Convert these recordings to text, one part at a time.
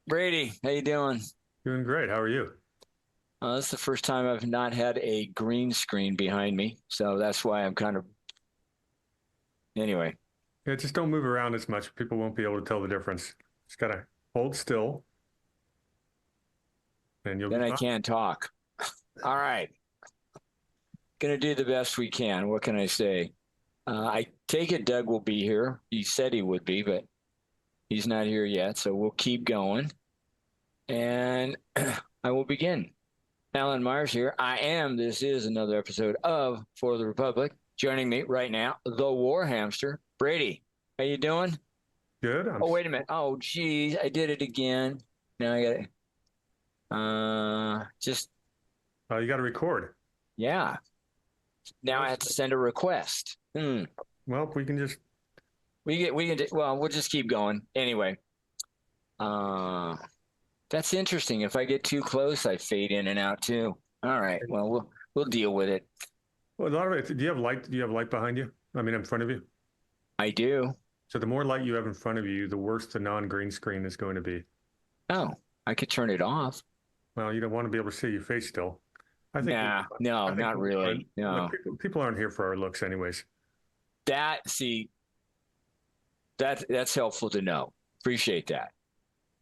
Brady, how you doing? Doing great. How are you? This is the first time I've not had a green screen behind me, so that's why I'm kind of anyway. Yeah, just don't move around as much. People won't be able to tell the difference. Just gotta hold still and you'll be Then I fine. can't talk. All right, gonna do the best we can. What can I say? I take it Doug will be here. He said he would be, but he's not here yet, so we'll keep going. And I will begin. Alan Myers here. I am. This is another episode of For the Republic. Joining me right now, the War Hamster, Brady. How you doing? Good. Oh, wait a minute. Oh, geez, I did it again. Now I got it. Just You got to record. yeah. Now I Well, have to send a request. well, we can just. Well, we'll just keep going. Anyway, uh, that's interesting. If I get too close, I fade in and out too. All right. Well, we'll deal with it. Well, a lot of it. Do you have light? Do you have light behind you? I mean, in front of you. I do. So the more light you have in front of you, the worse the non-green screen is going to be. Oh, I could turn it off. Well, you don't want to be able to see your face still. I think we'll be Nah, fine. no, I think not we'll be fine. really. Look, No. people aren't here for our looks, anyways. See, that's helpful to know. Appreciate that.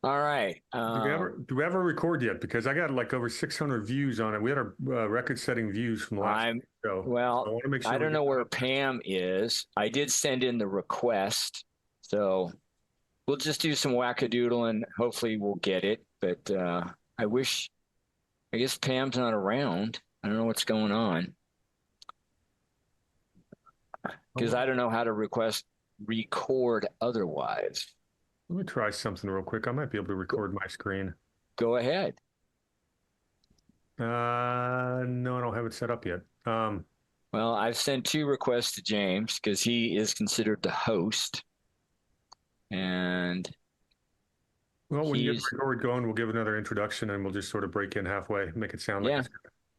All right. Do we ever record yet? Because I got like over 600 views on it. We had our record-setting views from the last I'm show, so I well, want to make I sure we don't get know that where up there. Pam is. I did send in the request, so we'll just do some wackadoodle and hopefully we'll get it. But I wish, I guess Pam's not around. I don't know what's going on Oh, because I well, don't know how to record otherwise. let me try something real quick. I might be able to Go, record my screen. go ahead. No, I don't have it set up yet. Well, I've sent two requests to James because he is considered the host, and Well, when you get the he's record going, we'll give another introduction and we'll just sort of break in halfway, make it sound like yeah, it's.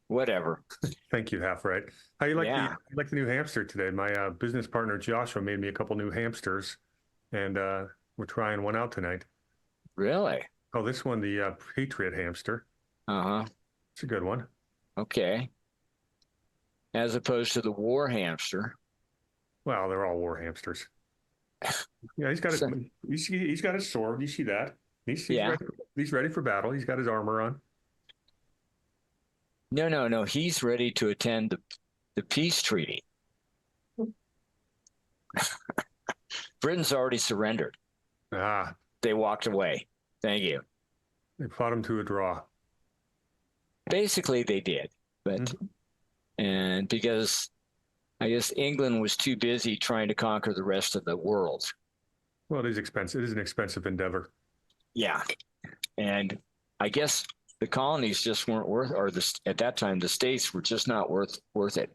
whatever. Thank you, half right. How Yeah, you like the new hamster today? My business partner Joshua made me a couple new hamsters, and we're trying one out tonight. really. Oh, this one, the Patriot hamster. Uh-huh. It's a good one. Okay. As opposed to the war hamster. Well, they're all war hamsters. Yeah, So, he's got his sword. You see that? He's yeah. ready. He's ready for battle. He's got his armor on. No, no, no. He's ready to attend the peace treaty. Britain's already surrendered. Ah, They walked away. Thank you. they fought him to a draw. Basically, they did. But, Mhm. and because I guess England was too busy trying to conquer the rest of the world. Well, it is expensive. It is an expensive endeavor. Yeah. And I guess the colonies just weren't worth, or at that time, the states were just not worth it.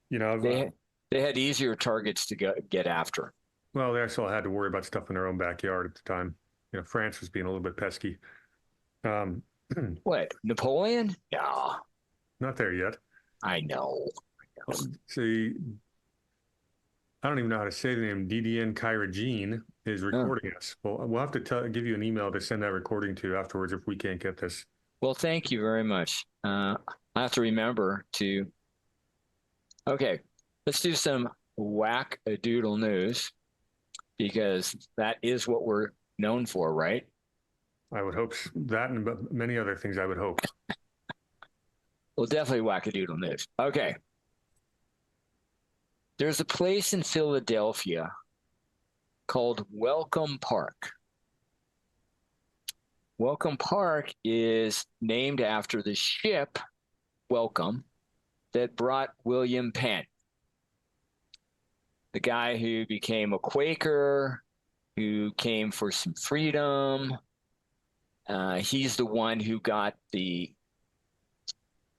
You know, They, they had easier targets to get after. well, they also had to worry about stuff in their own backyard at the time. You know, France was being a little bit pesky. Um, What, Napoleon? Yeah, not there yet. I know. See, I don't even know how to say the name. DDN Kyra Jean is Oh, recording us. Well, we'll have to give you an email to send that recording to afterwards if we can't get this. well, thank you very much. I have to remember to. Okay, let's do some whack a doodle news because that is what we're known for, right? I would hope that and many other things I would hope. Well, definitely whack a doodle news. Okay, there's a place in Philadelphia called Welcome Park. Welcome Park is named after the ship Welcome that brought William Penn, the guy who became a Quaker, who came for some freedom. He's the one who got the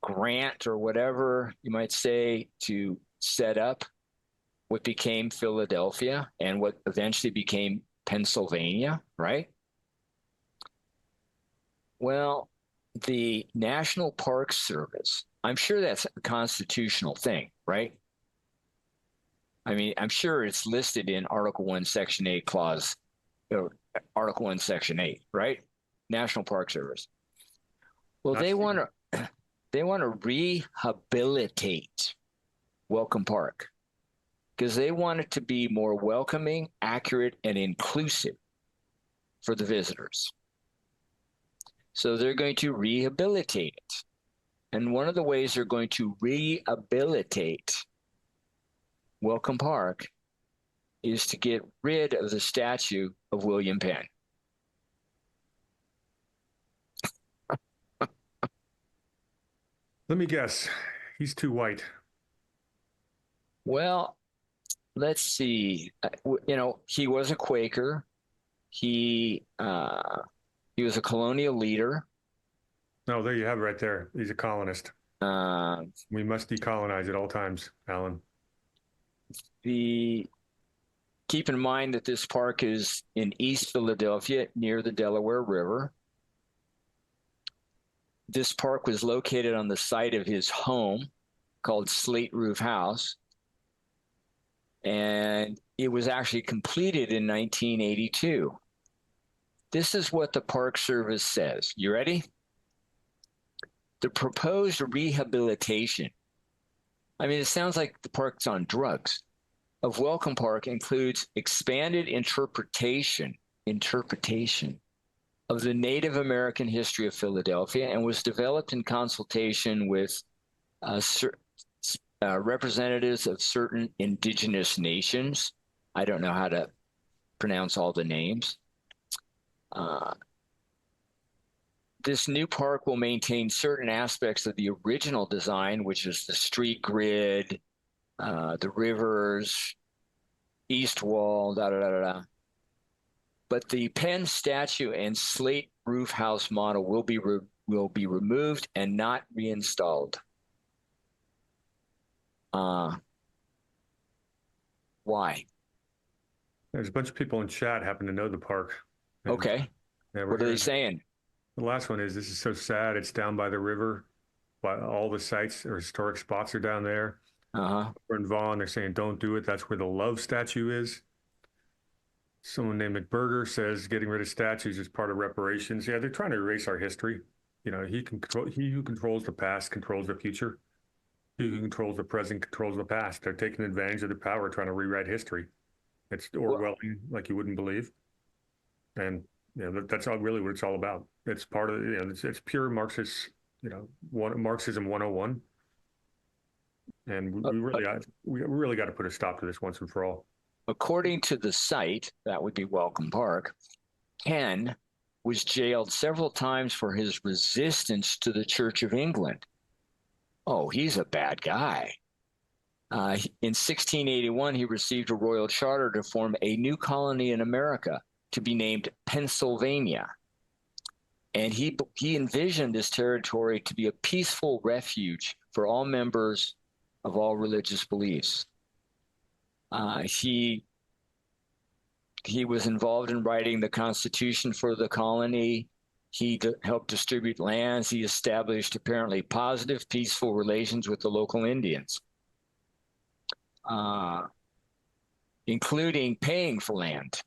grant or whatever you might say to set up what became Philadelphia and what eventually became Pennsylvania, right? Well, the National Park Service, I'm sure that's a constitutional thing, right? I mean, I'm sure it's listed in Article 1, Section 8, Clause, or Article 1, Section 8, right? National Park Service. Well, Not they want to rehabilitate Welcome Park because they want it to be more welcoming, accurate, and inclusive for the visitors. So they're going to rehabilitate it. And one of the ways they're going to rehabilitate Welcome Park is to get rid of the statue of William Penn. Let me guess. He's too white. Well, let's see. He was a Quaker. He was a colonial leader. No, there you have it right there. He's a colonist. Uh, We must decolonize at all times, Alan. the Keep in mind that this park is in East Philadelphia near the Delaware River. This park was located on the site of his home called Slate Roof House. And it was actually completed in 1982. This is what the Park Service says. You ready? The proposed rehabilitation, I mean, it sounds like the park's on drugs, of Welcome Park includes expanded interpretation of the Native American history of Philadelphia and was developed in consultation with representatives of certain indigenous nations. I don't know how to pronounce all the names. This new park will maintain certain aspects of the original design, which is the street grid, the rivers, east wall, da da da da. But the Penn statue and slate roof house model will be removed and not reinstalled. Why? There's a bunch of people in chat happen to know the park. Okay. Yeah, what are they saying? The last one is, this is so sad. It's down by the river. But all the sites or historic spots are down there. We're in Vaughan. They're saying, don't do it. That's where the love statue is. Someone named McBurger says getting rid of statues is part of reparations. Yeah, they're trying to erase our history. He who controls the past controls the future. He who controls the present controls the past. They're taking advantage of the power, trying to rewrite history. It's Orwellian, like you wouldn't believe. And that's all really what it's all about. It's part of it's pure Marxist, Marxism 101. And we really got to put a stop to this once and for all. According to the site, that would be Welcome Park, Penn was jailed several times for his resistance to the Church of England. Oh, he's a bad guy. In 1681, he received a royal charter to form a new colony in America to be named Pennsylvania. And he envisioned this territory to be a peaceful refuge for all members of all religious beliefs. He was involved in writing the Constitution for the colony. He helped distribute lands. He established apparently positive, peaceful relations with the local Indians, including paying for land.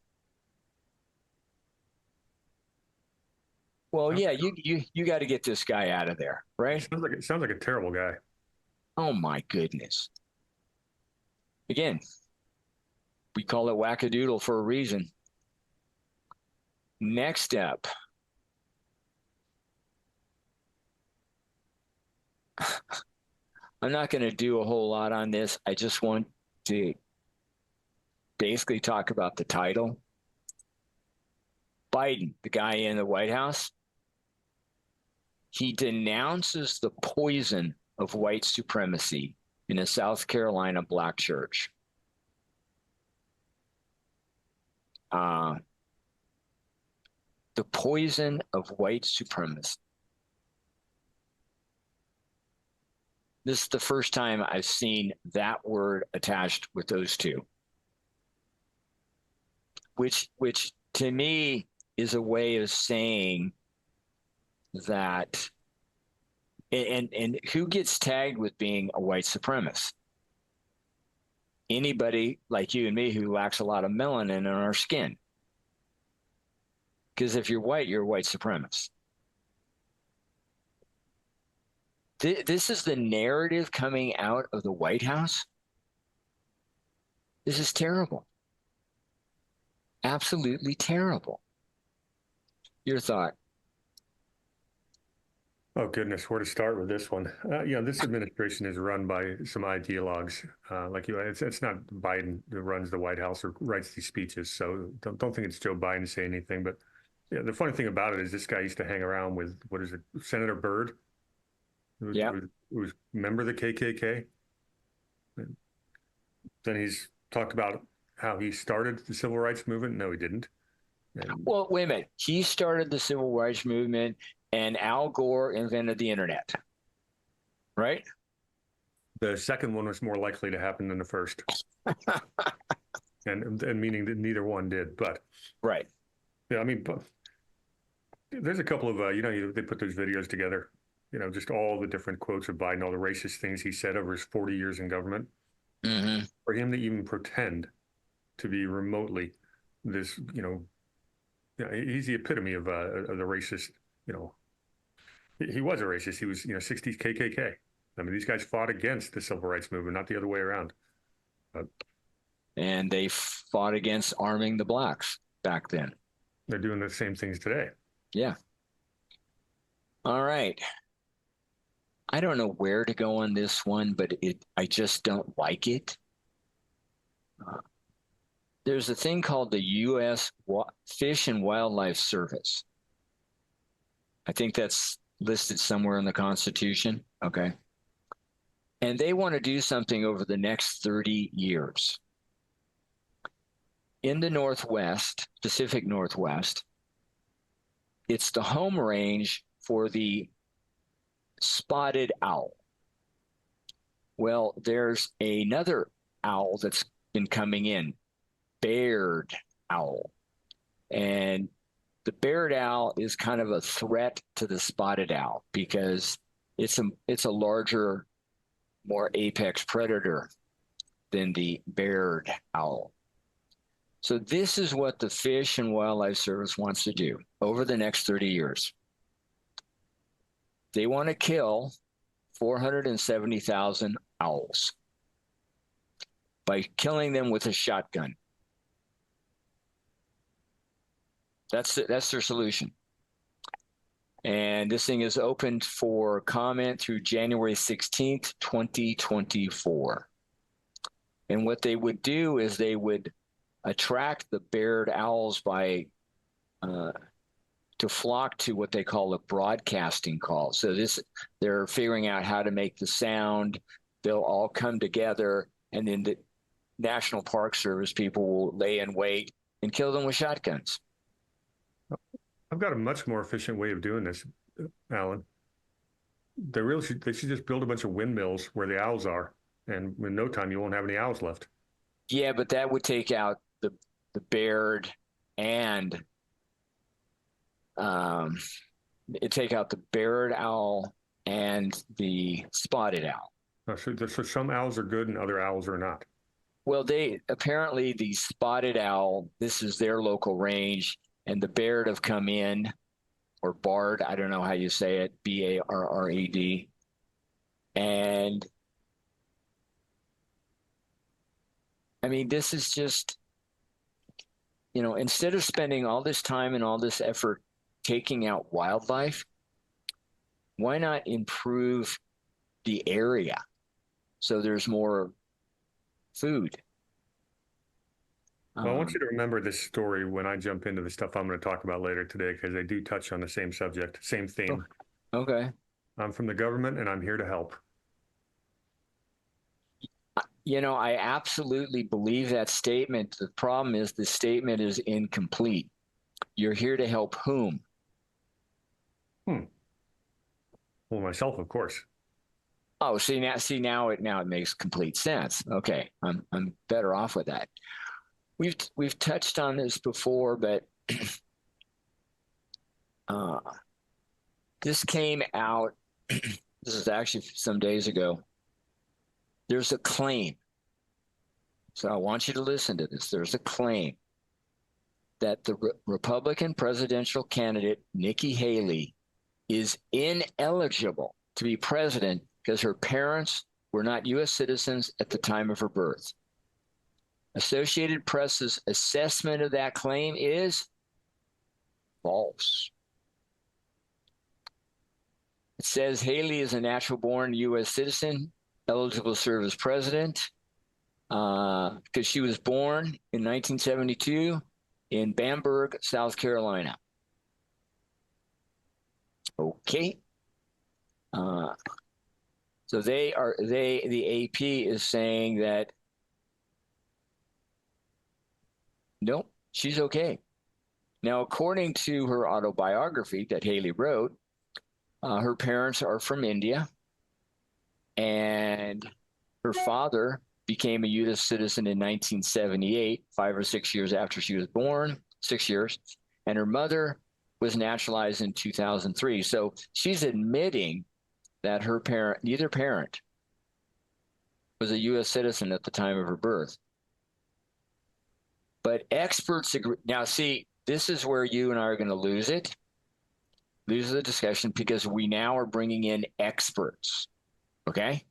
Well, yeah, you got to get this guy out of there, right? Sounds like a terrible guy. Oh my goodness. Again, we call it wackadoodle for a reason. Next up. I'm not going to do a whole lot on this. I just want to basically talk about the title. Biden, the guy in the White House, he denounces the poison of white supremacy in a South Carolina black church. The poison of white supremacy. This is the first time I've seen that word attached with those two, which to me is a way of saying that, and who gets tagged with being a white supremacist? Anybody like you and me who lacks a lot of melanin in our skin. Because if you're white, you're a white supremacist. This is the narrative coming out of the White House. This is terrible. Absolutely terrible. Your thought? Oh, goodness, where to start with this one? This administration is run by some ideologues. It's not Biden who runs the White House or writes these speeches. So don't think it's Joe Biden saying anything. But yeah, the funny thing about it is this guy used to hang around with, what is it, Senator Byrd, who was a member of the KKK. And then he's talked about how he started the civil rights movement. No, he didn't. Well, wait a minute. He started the civil rights movement, and Al Gore invented the internet, right? The second one was more likely to happen than the first. and meaning that neither one did. But right. Yeah, I mean, but there's a couple of, they put those videos together, just all the different quotes of Biden, all the racist things he said over his 40 years in government. Mm-hmm. For him to even pretend to be remotely this, he's the epitome of the racist, he was a racist. He was, 60s KKK. I mean, these guys fought against the civil rights movement, not the other way around. And they fought against arming the blacks back then. They're doing the same things today. Yeah. All right. I don't know where to go on this one, but I just don't like it. There's a thing called the U.S. Fish and Wildlife Service. I think that's listed somewhere in the Constitution. Okay. And they want to do something over the next 30 years. In the Northwest, Pacific Northwest, it's the home range for the spotted owl. Well, there's another owl that's been coming in, barred owl. And the barred owl is kind of a threat to the spotted owl because it's a larger, more apex predator than the barred owl. So this is what the Fish and Wildlife Service wants to do over the next 30 years. They want to kill 470,000 owls by killing them with a shotgun. That's their solution. And this thing is open for comment through January 16th, 2024. And what they would do is they would attract the barred owls by to flock to what they call a broadcasting call. So they're figuring out how to make the sound. They'll all come together, and then the National Park Service people will lay in wait and kill them with shotguns. I've got a much more efficient way of doing this, Alan. They should just build a bunch of windmills where the owls are, and in no time you won't have any owls left. Yeah, but that would take out the barred and it take out the barred owl and the spotted owl. So some owls are good and other owls are not. Well, apparently the spotted owl, this is their local range, and the barred have come in, or barred, I don't know how you say it, B-A-R-R-E-D. And I mean, this is just, instead of spending all this time and all this effort taking out wildlife, why not improve the area so there's more food? Well, I want you to remember this story when I jump into the stuff I'm going to talk about later today, because they do touch on the same subject, same theme. Okay. I'm from the government and I'm here to help. I absolutely believe that statement. The problem is the statement is incomplete. You're here to help whom? Well, myself, of course. Oh, now it makes complete sense. Okay, I'm better off with that. We've touched on this before, but this came out. This is actually some days ago. There's a claim. So I want you to listen to this. There's a claim that the Republican presidential candidate, Nikki Haley, is ineligible to be president because her parents were not U.S. citizens at the time of her birth. Associated Press's assessment of that claim is false. It says Haley is a natural-born U.S. citizen, eligible to serve as president, because she was born in 1972 in Bamberg, South Carolina. Okay. So the AP is saying that nope, she's okay. Now, according to her autobiography that Haley wrote, her parents are from India, and her father became a U.S. citizen in 1978, 5 or 6 years after she was born, 6 years, and her mother was naturalized in 2003. So she's admitting that her parent, neither parent, was a U.S. citizen at the time of her birth. But experts agree. Now, see, this is where you and I are going to lose the discussion, because we now are bringing in experts. Okay?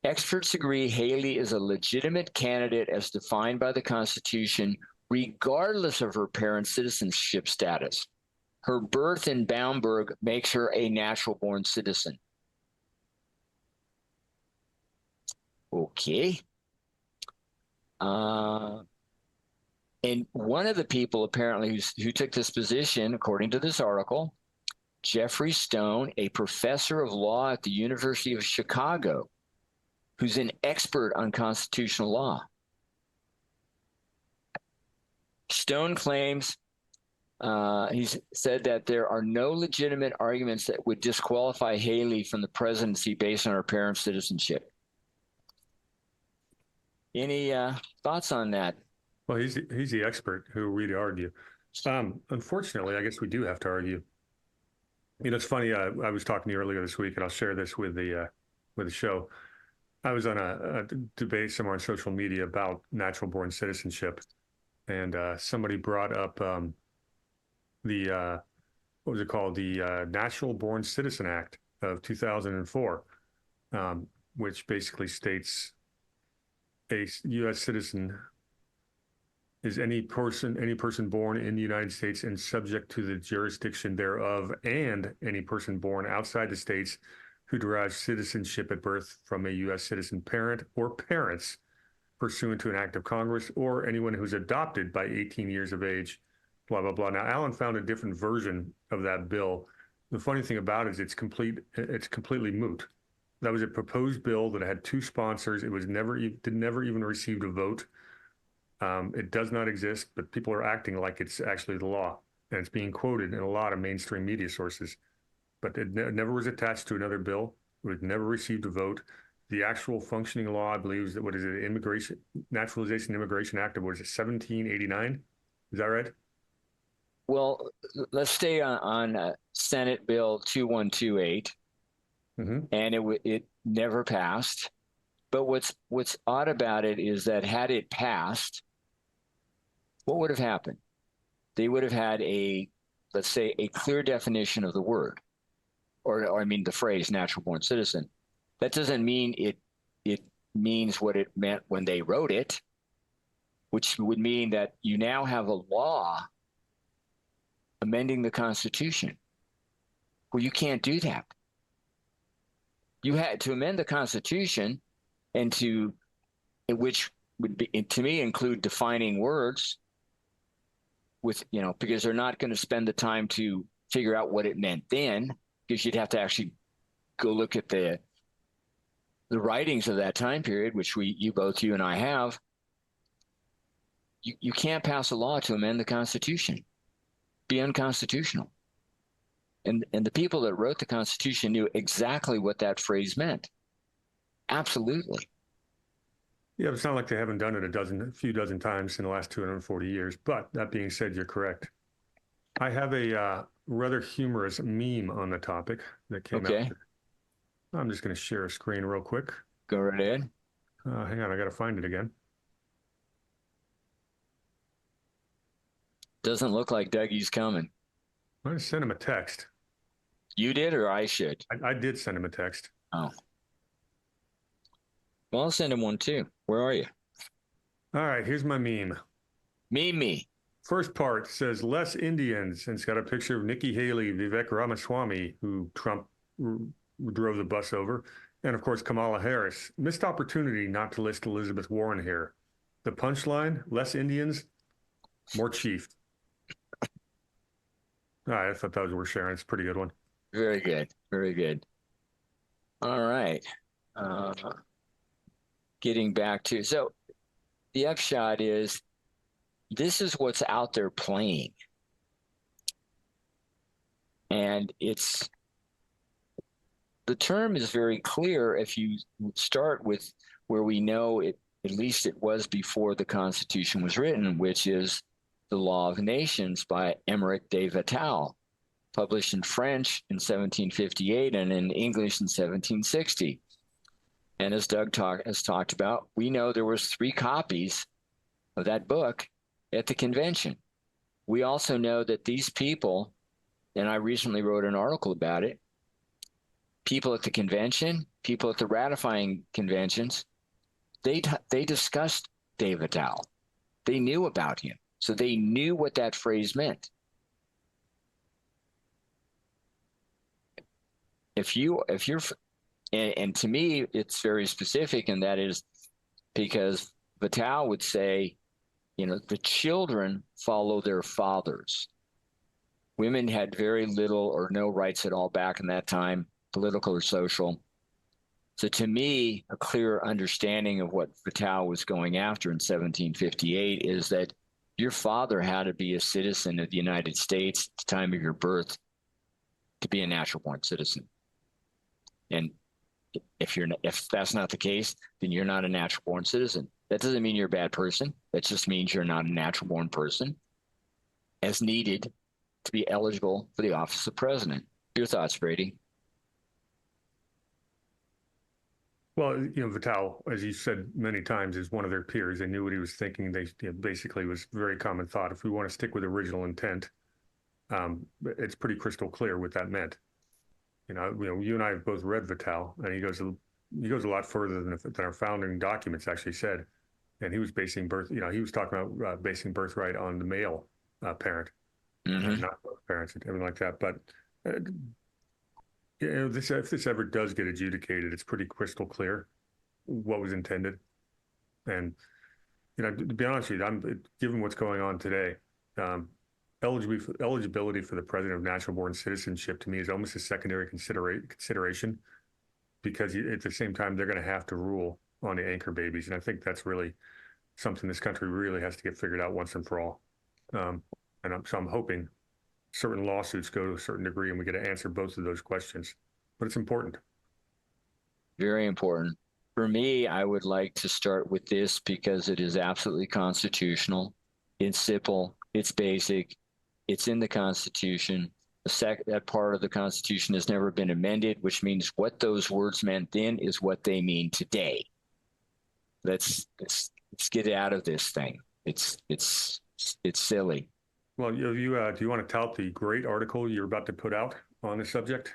Experts agree Haley is a legitimate candidate as defined by the Constitution, regardless of her parents' citizenship status. Her birth in Bamberg makes her a natural-born citizen. Okay. And one of the people apparently who took this position, according to this article, Jeffrey Stone, a professor of law at the University of Chicago, who's an expert on constitutional law. Stone claims, he's said that there are no legitimate arguments that would disqualify Haley from the presidency based on her parents' citizenship. Any thoughts on that? Well, he's the expert who we'd argue. Unfortunately, I guess we do have to argue. You know, it's funny. I was talking to you earlier this week, and I'll share this with the show. I was on a debate somewhere on social media about natural-born citizenship, and somebody brought up the what was it called? The Natural-Born Citizen Act of 2004, which basically states a U.S. citizen is any person born in the United States and subject to the jurisdiction thereof, and any person born outside the states who derives citizenship at birth from a U.S. citizen parent or parents pursuant to an act of Congress, or anyone who's adopted by 18 years of age, blah, blah, blah. Now, Alan found a different version of that bill. The funny thing about it is it's completely moot. That was a proposed bill that had two sponsors. It was never even received a vote. It does not exist, but people are acting like it's actually the law, and it's being quoted in a lot of mainstream media sources. But it never was attached to another bill. It was never received a vote. The actual functioning law, I believe, is that what is it? Naturalization Immigration Act of, what is it, 1789? Is that right? Well, let's stay on Senate Bill 2128, and it never passed. But what's odd about it is that had it passed, what would have happened? They would have had let's say, a clear definition of the word, or I mean the phrase natural-born citizen. That doesn't mean it means what it meant when they wrote it, which would mean that you now have a law amending the Constitution. Well, you can't do that. You had to amend the Constitution, and which would be, to me, include defining words with, because they're not going to spend the time to figure out what it meant then, because you'd have to actually go look at the writings of that time period, which you and I have. You can't pass a law to amend the Constitution. Be unconstitutional. And the people that wrote the Constitution knew exactly what that phrase meant. Absolutely. Yeah, it's not like they haven't done it a few dozen times in the last 240 years. But that being said, you're correct. I have a rather humorous meme on the topic that came out. I'm just going to share a screen real quick. Go right ahead. Hang on, I got to find it again. Doesn't look like Dougie's coming. I'm going to send him a text. You did, or I should? I did send him a text. Oh. Well, I'll send him one too. Where are you? All right, here's my meme. Me. First part says less Indians, and it's got a picture of Nikki Haley, Vivek Ramaswamy, who Trump drove the bus over, and of course Kamala Harris. Missed opportunity not to list Elizabeth Warren here. The punchline: less Indians, more chief. All right, I thought that was worth sharing. It's a pretty good one. Very good. Very good. All right. Getting back to so the upshot is this is what's out there playing. And the term is very clear if you start with where we know it, at least it was before the Constitution was written, which is the Law of Nations by Émeric de Vital, published in French in 1758 and in English in 1760. And as Doug has talked about, we know there was 3 copies of that book at the convention. We also know that these people, and I recently wrote an article about it, people at the convention, people at the ratifying conventions, they discussed de Vital. They knew about him. So they knew what that phrase meant. If you're, and to me, it's very specific, and that is because Vital would say, the children follow their fathers. Women had very little or no rights at all back in that time, political or social. So to me, a clear understanding of what Vital was going after in 1758 is that your father had to be a citizen of the United States at the time of your birth to be a natural-born citizen. And if that's not the case, then you're not a natural-born citizen. That doesn't mean you're a bad person. That just means you're not a natural-born person as needed to be eligible for the office of president. Your thoughts, Brady? Well, Vital, as you said many times, is one of their peers. They knew what he was thinking. They basically was very common thought. If we want to stick with original intent, it's pretty crystal clear what that meant. You and I have both read Vital, and he goes a lot further than our founding documents actually said. And he was basing he was talking about basing birthright on the male parent, not both parents and everything like that. But if this ever does get adjudicated, it's pretty crystal clear what was intended. And to be honest with you, given what's going on today, eligibility for the president of natural-born citizenship to me is almost a secondary consideration, because at the same time they're going to have to rule on the anchor babies, and I think that's really something this country really has to get figured out once and for all. So I'm hoping certain lawsuits go to a certain degree and we get to answer both of those questions. But it's important. Very important. For me, I would like to start with this because it is absolutely constitutional. It's simple. It's basic. It's in the Constitution. That part of the Constitution has never been amended, which means what those words meant then is what they mean today. Let's get out of this thing. It's silly. Well, do you want to tout the great article you're about to put out on this subject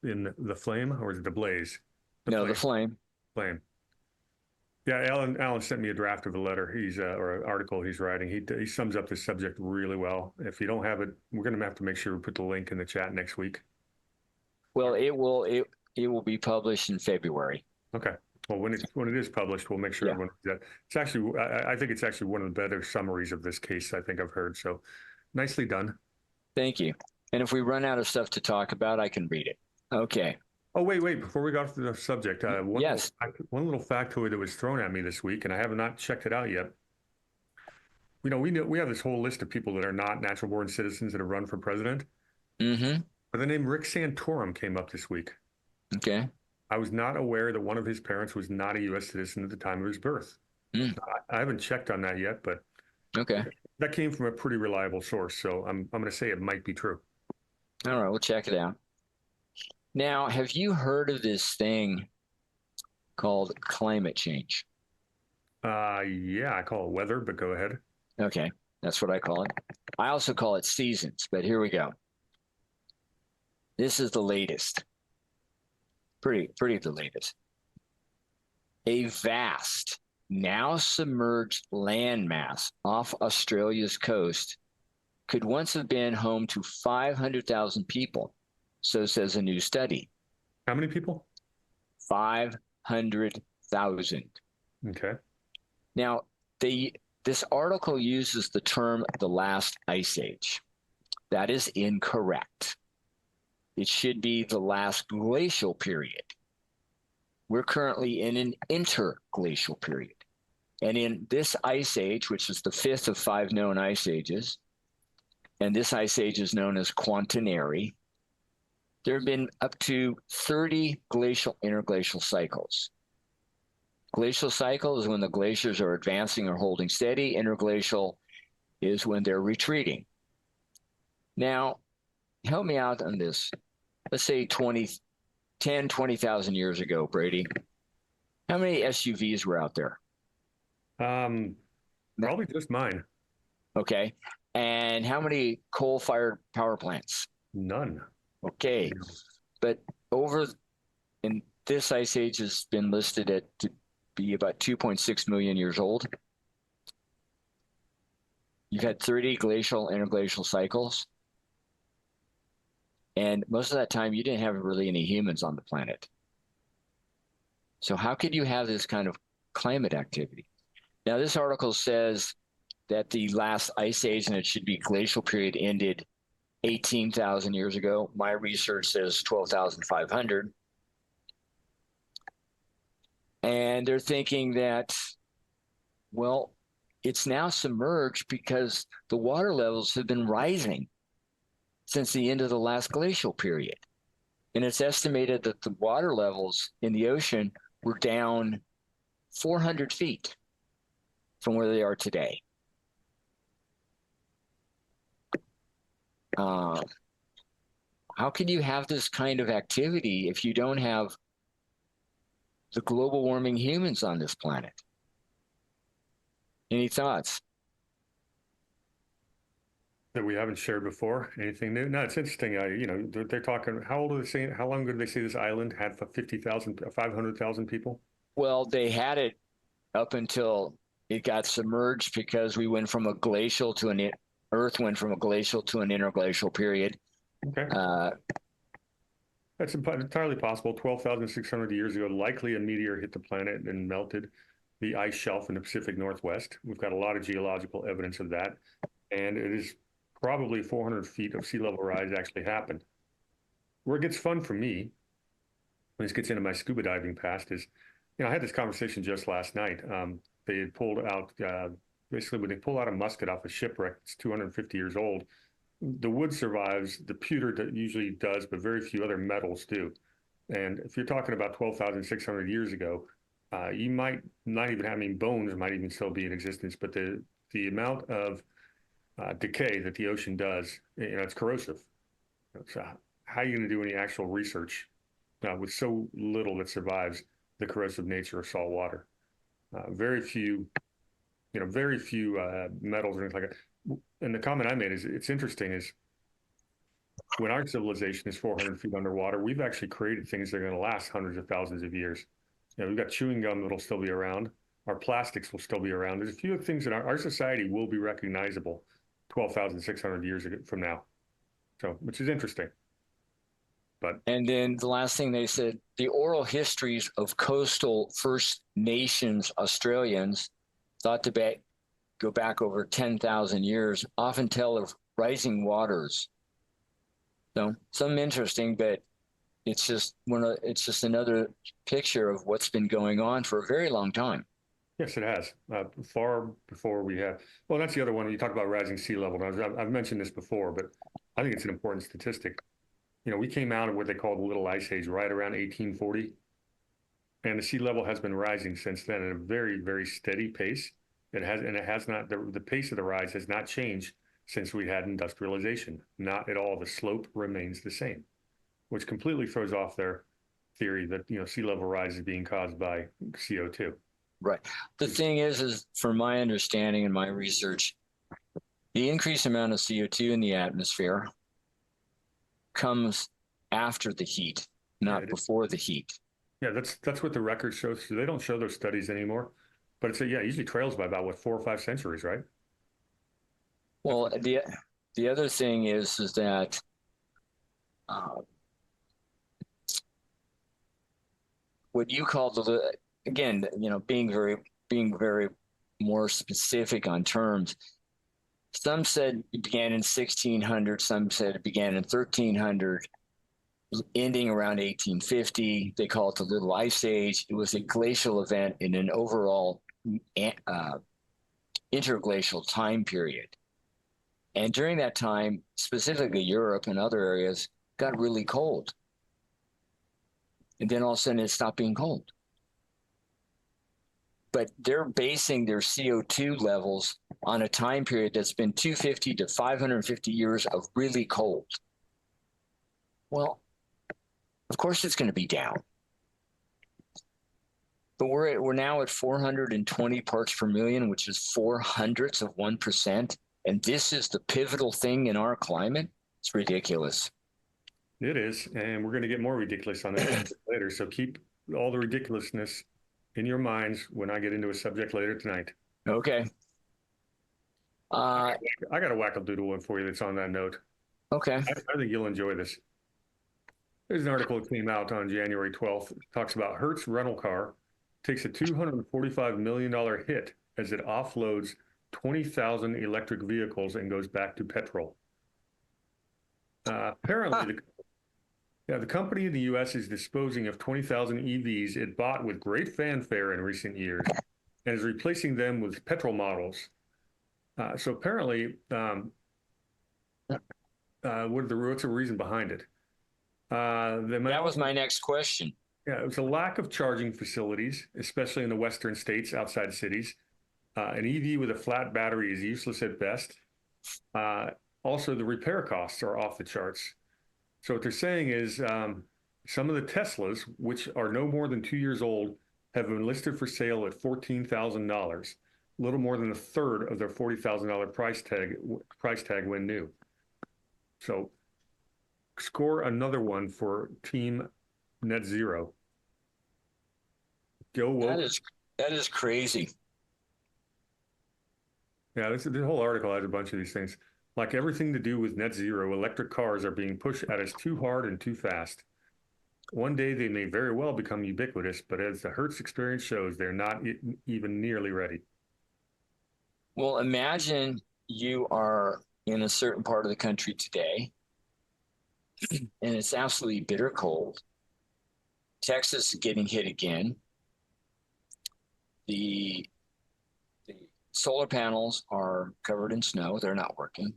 in the Flame, or is it the Blaze? The Flame. Flame. Yeah, Alan sent me a draft of a letter or an article he's writing. He sums up the subject really well. If you don't have it, we're going to have to make sure we put the link in the chat next week. Well, it will be published in February. Okay. Well, when it is published, we'll make sure everyone does that. It's actually, I think it's actually one of the better summaries of this case I think I've heard. So nicely done. Thank you. And if we run out of stuff to talk about, I can read it. Okay. Oh, wait. Before we got off the subject, one little factoid that was thrown at me this week, and I have not checked it out yet. We have this whole list of people that are not natural-born citizens that have run for president. Mm-hmm. But the name Rick Santorum came up this week. Okay. I was not aware that one of his parents was not a U.S. citizen at the time of his birth. I haven't checked on that yet, but okay, that came from a pretty reliable source, so I'm going to say it might be true. All right, we'll check it out. Now, have you heard of this thing called climate change? Yeah, I call it weather, but go ahead. Okay. That's what I call it. I also call it seasons, but here we go. This is the latest. Pretty the latest. A vast, now submerged landmass off Australia's coast could once have been home to 500,000 people, so says a new study. How many people? 500,000. Okay. Now, this article uses the term the last ice age. That is incorrect. It should be the last glacial period. We're currently in an interglacial period. And in this ice age, which is the fifth of 5 known ice ages, and this ice age is known as Quaternary, there have been up to 30 glacial interglacial cycles. Glacial cycle is when the glaciers are advancing or holding steady. Interglacial is when they're retreating. Now, help me out on this. Let's say 20,000 years ago, Brady. How many SUVs were out there? Probably just mine. Okay. And how many coal-fired power plants? None. Okay. But in this ice age has been listed to be about 2.6 million years old. You've had 30 glacial, interglacial cycles. And most of that time, you didn't have really any humans on the planet. So how could you have this kind of climate activity? Now, this article says that the last ice age, and it should be glacial period, ended 18,000 years ago. My research says 12,500. And they're thinking that, well, it's now submerged because the water levels have been rising since the end of the last glacial period. And it's estimated that the water levels in the ocean were down 400 feet from where they are today. How can you have this kind of activity if you don't have the global warming humans on this planet? Any thoughts? That we haven't shared before? Anything new? No, it's interesting. They're talking. How old are they saying? How long ago did they say this island had 500,000 people? Well, they had it up until it got submerged because we went from a glacial to Earth went from a glacial to an interglacial period. Okay. That's entirely possible. 12,600 years ago, likely a meteor hit the planet and melted the ice shelf in the Pacific Northwest. We've got a lot of geological evidence of that. And it is probably 400 feet of sea level rise actually happened. Where it gets fun for me, when this gets into my scuba diving past, is, I had this conversation just last night. They had pulled out, basically, when they pull out a musket off a shipwreck, it's 250 years old. The wood survives, the pewter usually does, but very few other metals do. And if you're talking about 12,600 years ago, you might not even have any bones, might even still be in existence, but the amount of decay that the ocean does, it's corrosive. So how are you going to do any actual research with so little that survives the corrosive nature of salt water? Very few metals or anything like that. And the comment I made is, it's interesting, is when our civilization is 400 feet underwater, we've actually created things that are going to last hundreds of thousands of years. We've got chewing gum that'll still be around. Our plastics will still be around. There's a few things that our society will be recognizable 12,600 years from now. So, which is interesting. And then the last thing they said, the oral histories of coastal First Nations Australians thought to go back over 10,000 years, often tell of rising waters. So something interesting, but it's just another picture of what's been going on for a very long time. Yes, it has. Far before we have. Well, that's the other one. You talk about rising sea level. I've mentioned this before, but I think it's an important statistic. We came out of what they call the Little Ice Age right around 1840, and the sea level has been rising since then at a very, very steady pace. It has not. The pace of the rise has not changed since we had industrialization. Not at all. The slope remains the same, which completely throws off their theory that sea level rise is being caused by CO2. Right. The thing is from my understanding and my research, The increased amount of CO2 in the atmosphere comes after the heat, Yeah, not before the heat. yeah, that's what the record shows. So they don't show those studies anymore, but it's yeah, it usually trails by about what 4 or 5 centuries, right? That's Well, what, the other thing is that uh, what you call the again, being very more specific on terms. Some said it began in 1600. Some said it began in 1300, ending around 1850. They call it the Little Ice Age. It was a glacial event in an overall uh, interglacial time period. And during that time, specifically Europe and other areas, got really cold. And then all of a sudden it stopped being cold. But they're basing their CO2 levels on a time period that's been 250 to 550 years of really cold. Well, of course it's going to be down. But we're now at 420 parts per million, which is 0.04%. And this is the pivotal thing in our climate. It's ridiculous. it is, and we're going to get more ridiculous on this later. So keep all the ridiculousness in your minds when I get into a subject later tonight. Okay. I got a wackadoodle one for you that's on that note. Okay. I think you'll enjoy this. There's an article that came out on January 12th. It talks about Hertz rental car takes a $245 million hit as it offloads 20,000 electric vehicles and goes back to petrol. Apparently, the company in the U.S. is disposing of 20,000 EVs it bought with great fanfare in recent years and is replacing them with petrol models. So apparently, what's the reason behind it? That was my next question. Yeah, it was a lack of charging facilities, especially in the western states outside cities. An EV with a flat battery is useless at best. Also, the repair costs are off the charts. So what they're saying is some of the Teslas, which are no more than 2 years old, have been listed for sale at $14,000, a little more than a third of their $40,000 price tag when new. So score another one for Team Net Zero. Go woke. That is crazy. Yeah, this whole article has a bunch of these things. Like everything to do with net zero, electric cars are being pushed at us too hard and too fast. One day they may very well become ubiquitous, but as the Hertz experience shows, they're not even nearly ready. Well, imagine you are in a certain part of the country today, and it's absolutely bitter cold. Texas is getting hit again. The solar panels are covered in snow. They're not working.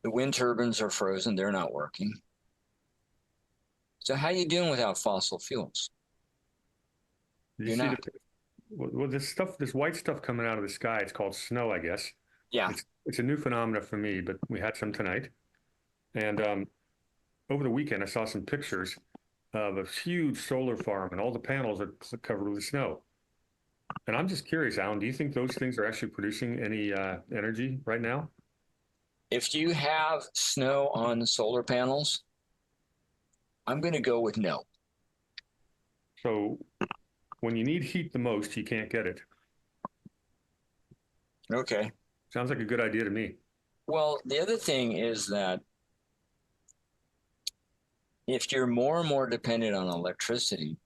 The wind turbines are frozen. They're not working. So how are you doing without fossil fuels? You're not. Well, this white stuff coming out of the sky, it's called snow, I guess. Yeah. It's a new phenomenon for me, but we had some tonight. And over the weekend, I saw some pictures of a huge solar farm, and all the panels are covered with snow. And I'm just curious, Alan, do you think those things are actually producing any energy right now? If you have snow on the solar panels, I'm going to go with no. So when you need heat the most, you can't get it. Okay. Sounds like a good idea to me. Well, the other thing is that if you're more and more dependent on electricity,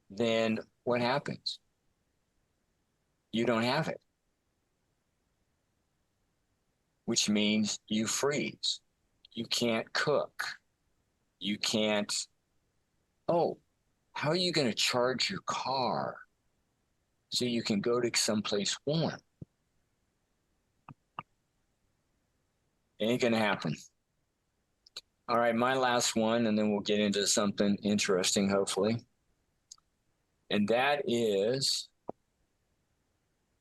then what happens? You don't have it, which means you freeze. You can't cook. You can't. Oh, how are you going to charge your car so you can go to someplace warm? Ain't going to happen. All right, my last one, and then we'll get into something interesting, hopefully. And that is,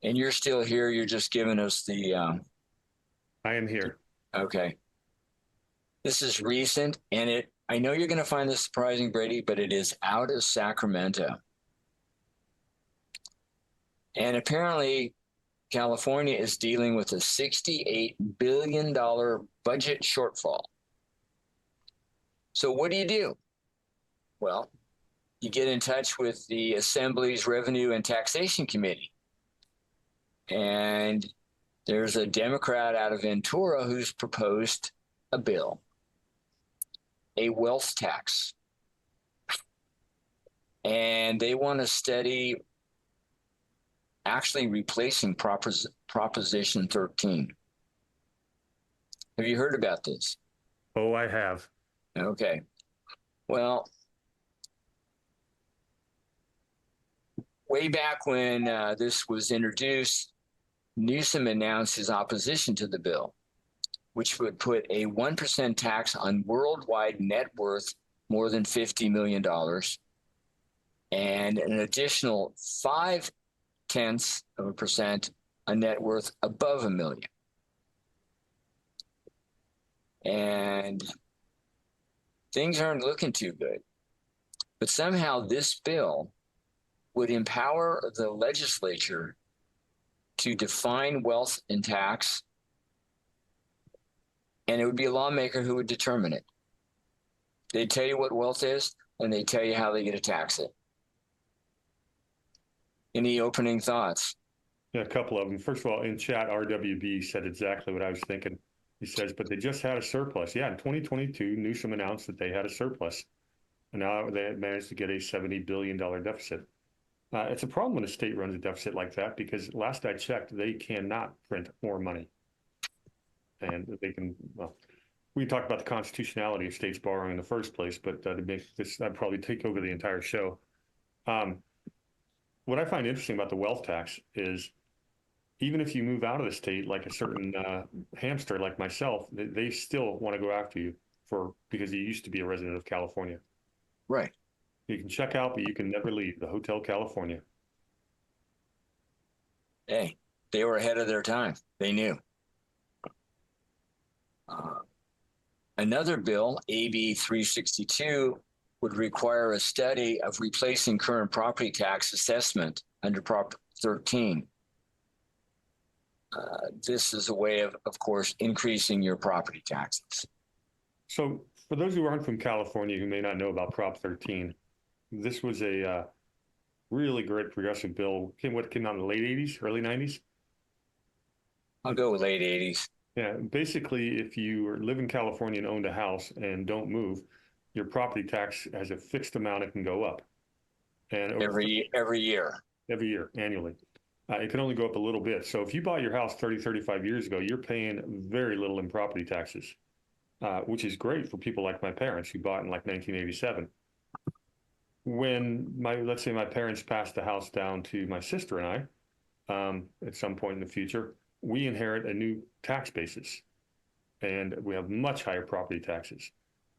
and you're still here, you're just giving us the. I am here. Okay. This is recent, and I know you're going to find this surprising, Brady, but it is out of Sacramento. And apparently, California is dealing with a $68 billion budget shortfall. So what do? Well, you get in touch with the Assembly's Revenue and Taxation Committee. And there's a Democrat out of Ventura who's proposed a bill, a wealth tax. And they want to study actually replacing Proposition 13. Have you heard about this? Oh, I have. Okay. Well, way back when this was introduced, Newsom announced his opposition to the bill, which would put a 1% tax on worldwide net worth more than $50 million and an additional 0.5% on net worth above $1 million. And things aren't looking too good. But somehow this bill would empower the legislature to define wealth and tax, and it would be a lawmaker who would determine it. They tell you what wealth is, and they tell you how they're going to tax it. Any opening thoughts? Yeah, a couple of them. First of all, in chat, RWB said exactly what I was thinking. He says, but they just had a surplus. Yeah, in 2022, Newsom announced that they had a surplus. And now they had managed to get a $70 billion deficit. It's a problem when a state runs a deficit like that, because last I checked, they cannot print more money. And they can, well, we can talk about the constitutionality of states borrowing in the first place, but to make this, I'd probably take over the entire show. What I find interesting about the wealth tax is even if you move out of the state, like a certain hamster like myself, they still want to go after you because you used to be a resident of California. Right. You can check out, but you can never leave the Hotel California. Hey, they were ahead of their time. They knew. Another bill, AB 362, would require a study of replacing current property tax assessment under Prop 13. This is a way of course, increasing your property taxes. So for those who aren't from California who may not know about Prop 13, this was a really great progressive bill. Came out in the late 80s, early 90s? I'll go with late 80s. Yeah, basically, if you live in California and owned a house and don't move, your property tax has a fixed amount it can go up. And every year. Every year, annually. It can only go up a little bit. So if you bought your house 30, 35 years ago, you're paying very little in property taxes, which is great for people like my parents who bought in like 1987. When let's say my parents passed the house down to my sister and I, at some point in the future, we inherit a new tax basis, and we have much higher property taxes.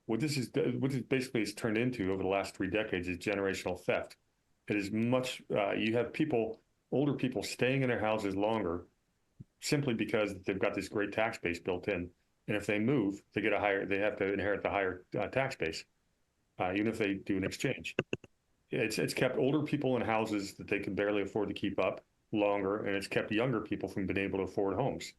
What this basically has turned into over the last 3 decades is generational theft. It is much. You have older people staying in their houses longer, simply because they've got this great tax base built in, and if they move, they have to inherit the higher tax base, even if they do an exchange. It's kept older people in houses that they can barely afford to keep up longer, and it's kept younger people from being able to afford homes.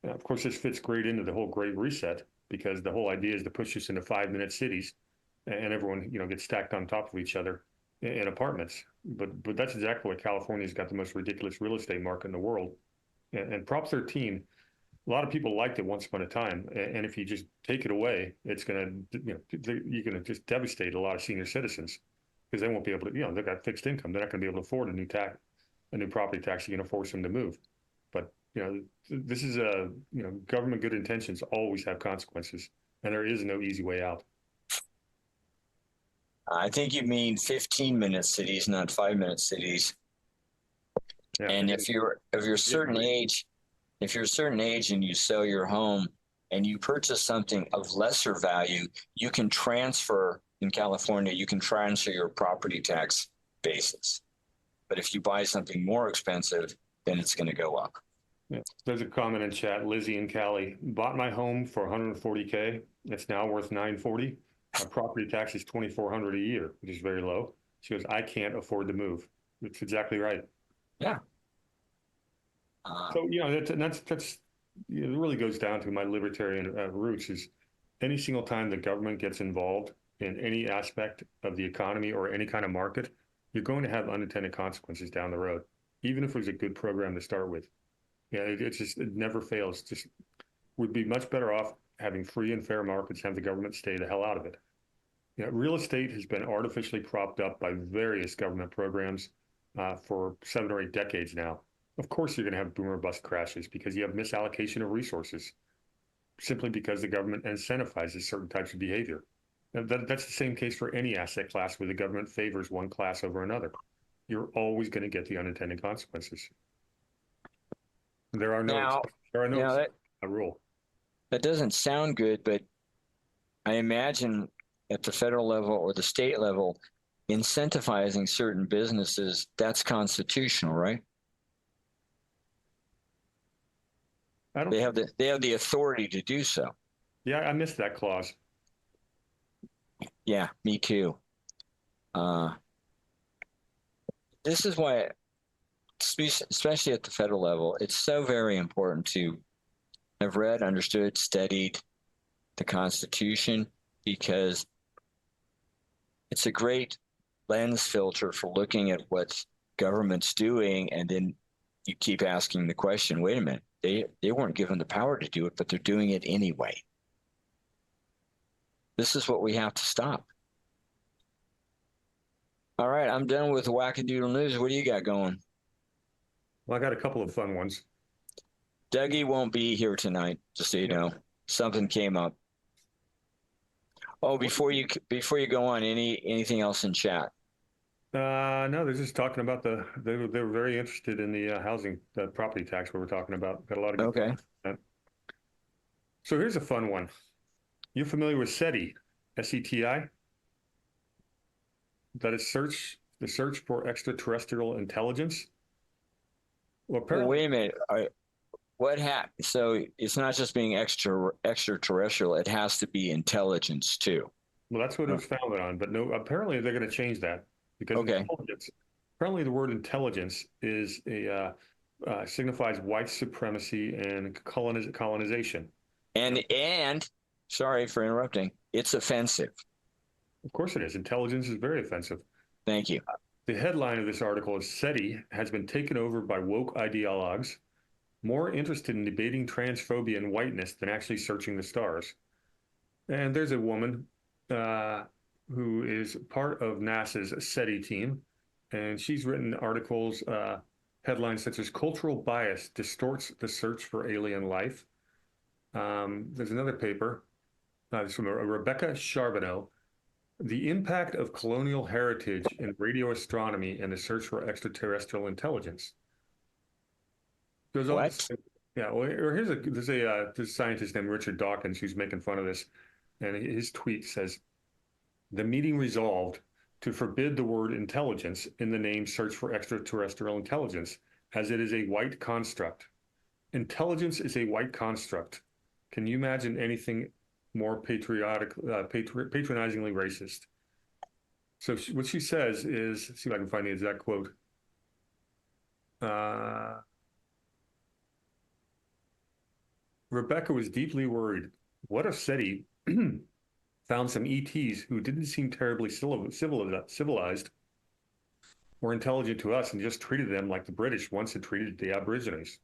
Now, of course, this fits great into the whole Great Reset, because the whole idea is to push us into 5-minute cities, and everyone gets stacked on top of each other in apartments. But that's exactly what California's got the most ridiculous real estate market in the world. And Prop 13, a lot of people liked it once upon a time, and if you just take it away, it's going to you're going to just devastate a lot of senior citizens, because they won't be able to, they've got fixed income, they're not going to be able to afford a new property tax. You're going to force them to move. But this is government good intentions always have consequences, and there is no easy way out. I think you mean 15-minute cities, not 5-minute cities. Yeah, and if you're a certain age, and you sell your home and you purchase something of lesser value, you can transfer in California. You can transfer your property tax basis. But if you buy something more expensive, then it's going to go up. Yeah. There's a comment in chat. Lizzie and Callie bought my home for $140K. It's now worth $940. My property tax is $2,400 a year, which is very low. She goes, I can't afford to move. That's exactly right. Yeah. So, that's it really goes down to my libertarian roots is any single time the government gets involved in any aspect of the economy or any kind of market, you're going to have unintended consequences down the road, even if it was a good program to start with. Yeah, it never fails. Just would be much better off having free and fair markets, have the government stay the hell out of it. Real estate has been artificially propped up by various government programs for 7 or 8 decades now. Of course, you're going to have boomer bust crashes because you have misallocation of resources simply because the government incentivizes certain types of behavior. That's the same case for any asset class where the government favors one class over another. You're always going to get the unintended consequences. There are no Now, there are no now exceptions that to that rule. that doesn't sound good, but I imagine at the federal level or the state level, incentivizing certain businesses, that's constitutional, right? I don't. They have the authority to do so. Yeah, I missed that clause. Yeah, me too. Uh, this is why, especially at the federal level, it's so very important to have read, understood, studied the Constitution because it's a great lens filter for looking at what government's doing, and then you keep asking the question, wait a minute, they weren't given the power to do it, but they're doing it anyway. This is what we have to stop. All right, I'm done with wackadoodle news. What do you got going? Well, I got a couple of fun ones. Dougie won't be here tonight, just so you know. Something came up. Oh, before you go on, anything else in chat? No, they're just talking about they were very interested in the housing, the property tax we were talking about. Got a lot of good Okay. comments. So here's a fun one. You familiar with SETI? SETI? That is the search for extraterrestrial intelligence. Well, Well, apparently, wait a minute. What happened? So it's not just being extraterrestrial; it has to be intelligence too. well, that's what it Oh, was founded on. But no, apparently they're going to change that because okay. intelligence. Apparently, the word intelligence is a signifies white supremacy and colonization. And sorry for interrupting. It's offensive. Of course, it is. Intelligence is very offensive. Thank you. The headline of this article is SETI has been taken over by woke ideologues more interested in debating transphobia and whiteness than actually searching the stars. And there's a woman who is part of NASA's SETI team, and she's written articles, headlines such as "Cultural Bias Distorts the Search for Alien Life." There's another paper, it's from Rebecca Charbonneau, "The Impact of Colonial Heritage in Radio Astronomy and the Search for Extraterrestrial Intelligence." Goes on to What? say, yeah, well, there's a scientist named Richard Dawkins who's making fun of this, and his tweet says, "The meeting resolved to forbid the word intelligence in the name search for extraterrestrial intelligence, as it is a white construct. Intelligence is a white construct. Can you imagine anything more patronizingly racist?" So what she says is, let's see if I can find the exact quote. Rebecca was deeply worried. What if SETI found some ETs who didn't seem terribly civilized or intelligent to us and just treated them like the British once had treated the Aborigines?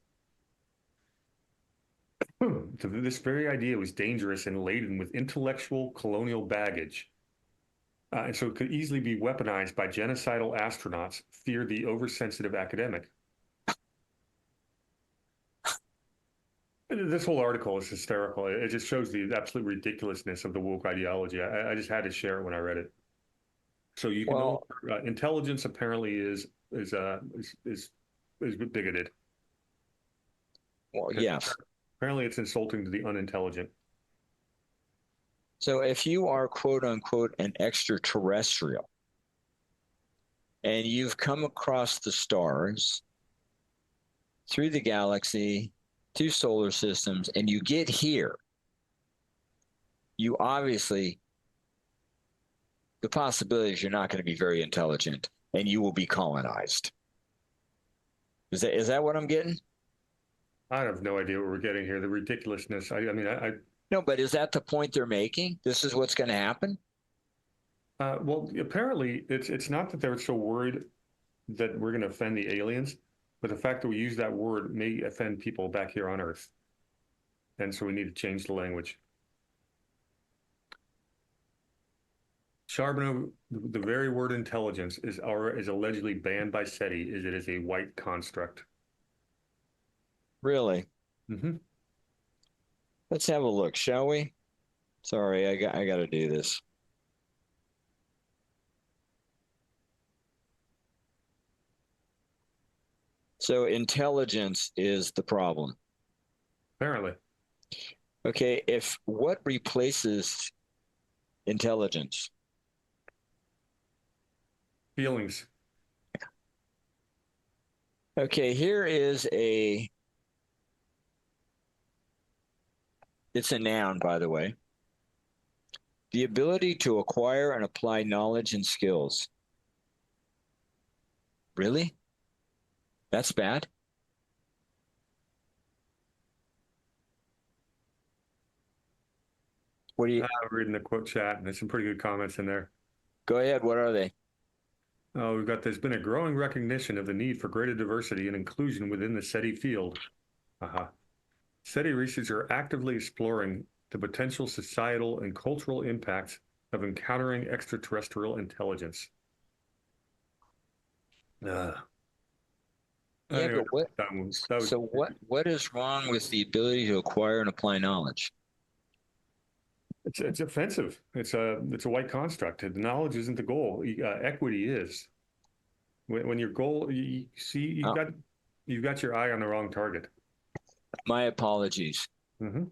This very idea was dangerous and laden with intellectual colonial baggage. And so it could easily be weaponized by genocidal astronauts, feared the oversensitive academic. This whole article is hysterical. It just shows the absolute ridiculousness of the woke ideology. I just had to share it when I read it. So you can know intelligence apparently is bigoted. Well, yes. Apparently, it's insulting to the unintelligent. So if you are quote unquote an extraterrestrial and you've come across the stars through the galaxy, through solar systems, and you get here, you obviously, the possibility is you're not going to be very intelligent and you will be colonized. Is that what I'm getting? I have no idea what we're getting here. The ridiculousness. I mean, No, but is that the point they're making? This is what's going to happen? well, apparently it's not that they're so worried that we're going to offend the aliens, but the fact that we use that word may offend people back here on Earth, and so we need to change the language. Charbonneau, the very word intelligence is allegedly banned by SETI, as it is a white construct. Really? Mm-hmm. Let's have a look, shall we? Sorry, I got to do this. So intelligence is the problem. Apparently, Okay, if what replaces intelligence? feelings. Okay, here is it's a noun, by the way. The ability to acquire and apply knowledge and skills. Really? That's bad? What do you I'm reading the quote chat, and there's some pretty good comments in there. go ahead? What are they? Oh, there's been a growing recognition of the need for greater diversity and inclusion within the SETI field. Uh-huh. SETI researchers are actively exploring the potential societal and cultural impacts of encountering extraterrestrial intelligence. Uh, Yeah, anyway, but what? that was So what is wrong with the ability to acquire and apply knowledge? it's offensive. It's a white construct. The knowledge isn't the goal. Equity is. When your goal, you see, Oh, you've got your eye on the wrong target. my apologies. Mm-hmm.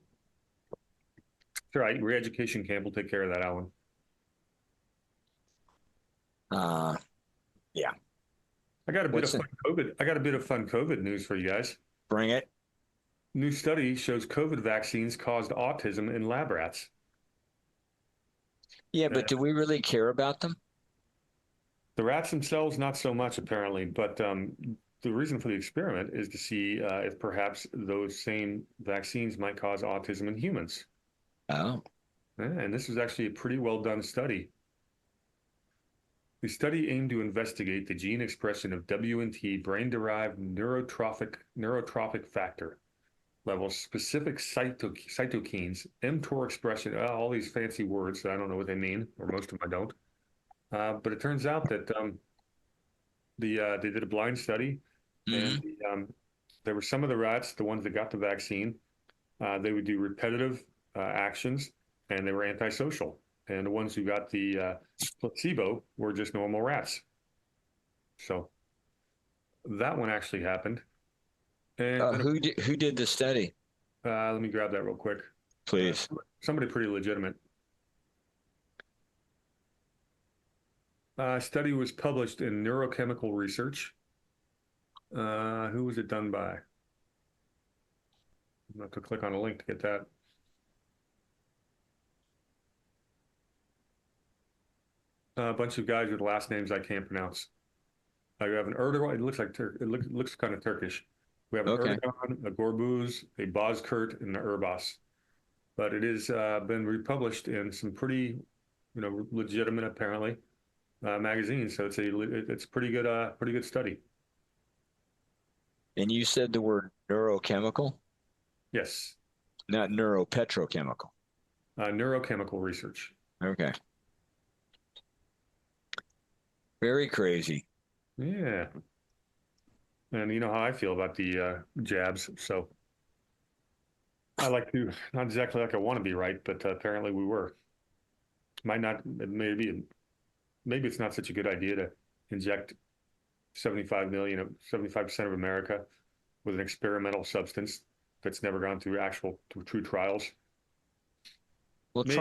Sure, right. Re-education camp will take care of that, Alan. Uh, yeah. I got a bit of What's fun it? COVID. I got a bit of fun COVID news for you guys. Bring it. New study shows COVID vaccines caused autism in lab rats. Yeah, Uh, but do we really care about them? the rats themselves, not so much apparently, but the reason for the experiment is to see if perhaps those same vaccines might cause autism in humans. Oh, And this was actually a pretty well done study. The study aimed to investigate the gene expression of WNT, brain-derived neurotrophic factor levels, specific cytokines, mTOR expression, all these fancy words that I don't know what they mean, or most of them I don't. But it turns out that they did a blind study, and hmm. there were some of the rats, the ones that got the vaccine, they would do repetitive actions, and they were antisocial. And the ones who got the placebo were just normal rats. So that one actually happened. And then, Who did the study? let me grab that real quick. Uh, Please. somebody pretty legitimate. Study was published in Neurochemical Research. Who was it done by? I'm going to have to click on a link to get that. A bunch of guys with last names I can't pronounce. You have an Erdogan. It looks like looks kind of Turkish. We have an Okay. Erdogan, a Gorbuz, a Bozkurt, and an Urbas. But it has been republished in some pretty, legitimate apparently magazines. So it's pretty good study. And you said the word neurochemical, Yes, not neuropetrochemical. neurochemical research. Okay. Very crazy. Yeah, and you know how I feel about the jabs. So I like to not exactly like I want to be right, but apparently we were. Might not. Maybe it's not such a good idea to inject 75% of America with an experimental substance that's never gone through true trials. Well, Maybe,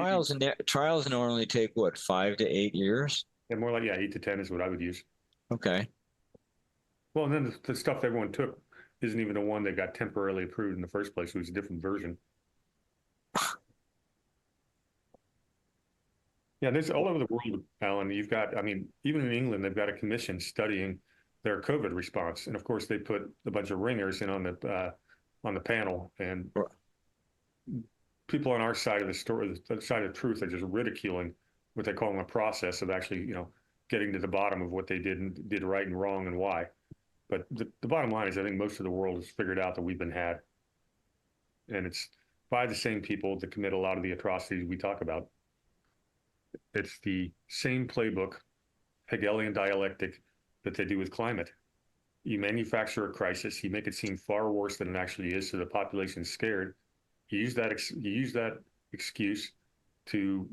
trials normally take what, 5 to 8 years? and more like, yeah, 8 to 10 is what I would use. Okay. Well, and then the stuff everyone took isn't even the one that got temporarily approved in the first place. It was a different version. Yeah, there's all over the world, Alan. You've got, I mean, even in England, they've got a commission studying their COVID response. And of course, they put a bunch of ringers in on on the panel, and people on our side of the story, the side of the truth, are just ridiculing what they call a process of actually, getting to the bottom of what they did right and wrong and why. But the bottom line is, I think most of the world has figured out that we've been had, and it's by the same people that commit a lot of the atrocities we talk about. It's the same playbook, Hegelian dialectic, that they do with climate. You manufacture a crisis, you make it seem far worse than it actually is, so the population's scared. You use that excuse to,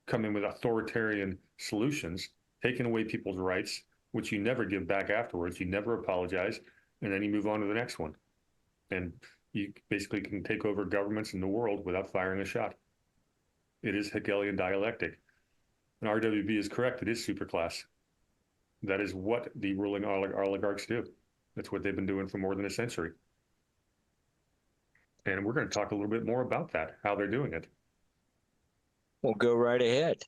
come in with authoritarian solutions, taking away people's rights, which you never give back afterwards. You never apologize, and then you move on to the next one. And you basically can take over governments in the world without firing a shot. It is Hegelian dialectic. And RWB is correct. It is superclass. That is what the ruling oligarchs do. That's what they've been doing for more than a century. And we're going to talk a little bit more about that, how they're doing it. Well, go right ahead.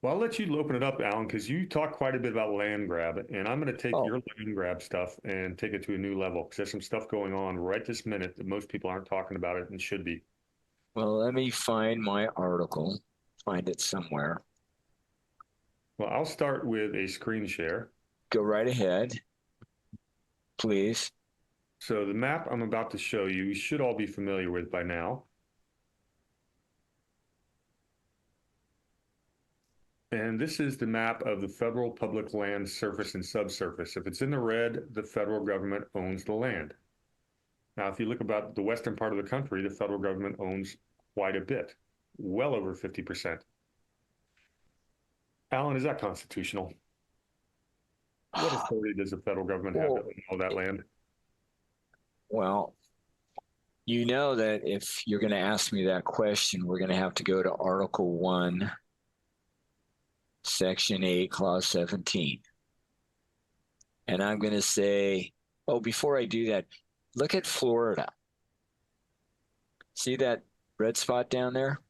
Well, I'll let you open it up, Alan, because you talk quite a bit about land grab, and I'm going to take your land grab stuff and take it to a new level, because there's some stuff going on right this minute that most people aren't talking about it and should be. Well, let me find my article, find it somewhere. Well, I'll start with a screen share. Go right ahead, please. So the map I'm about to show you should all be familiar with by now. And this is the map of the federal public land surface and subsurface. If it's in the red, the federal government owns the land. Now, if you look about the western part of the country, the federal government owns quite a bit, well over 50%. Alan, is that constitutional? What authority does the federal government have to own all that land? Well, you know that if you're going to ask me that question, we're going to have to go to Article 1, Section 8, Clause 17. And I'm going to say, before I do that, look at Florida. See that red spot down there?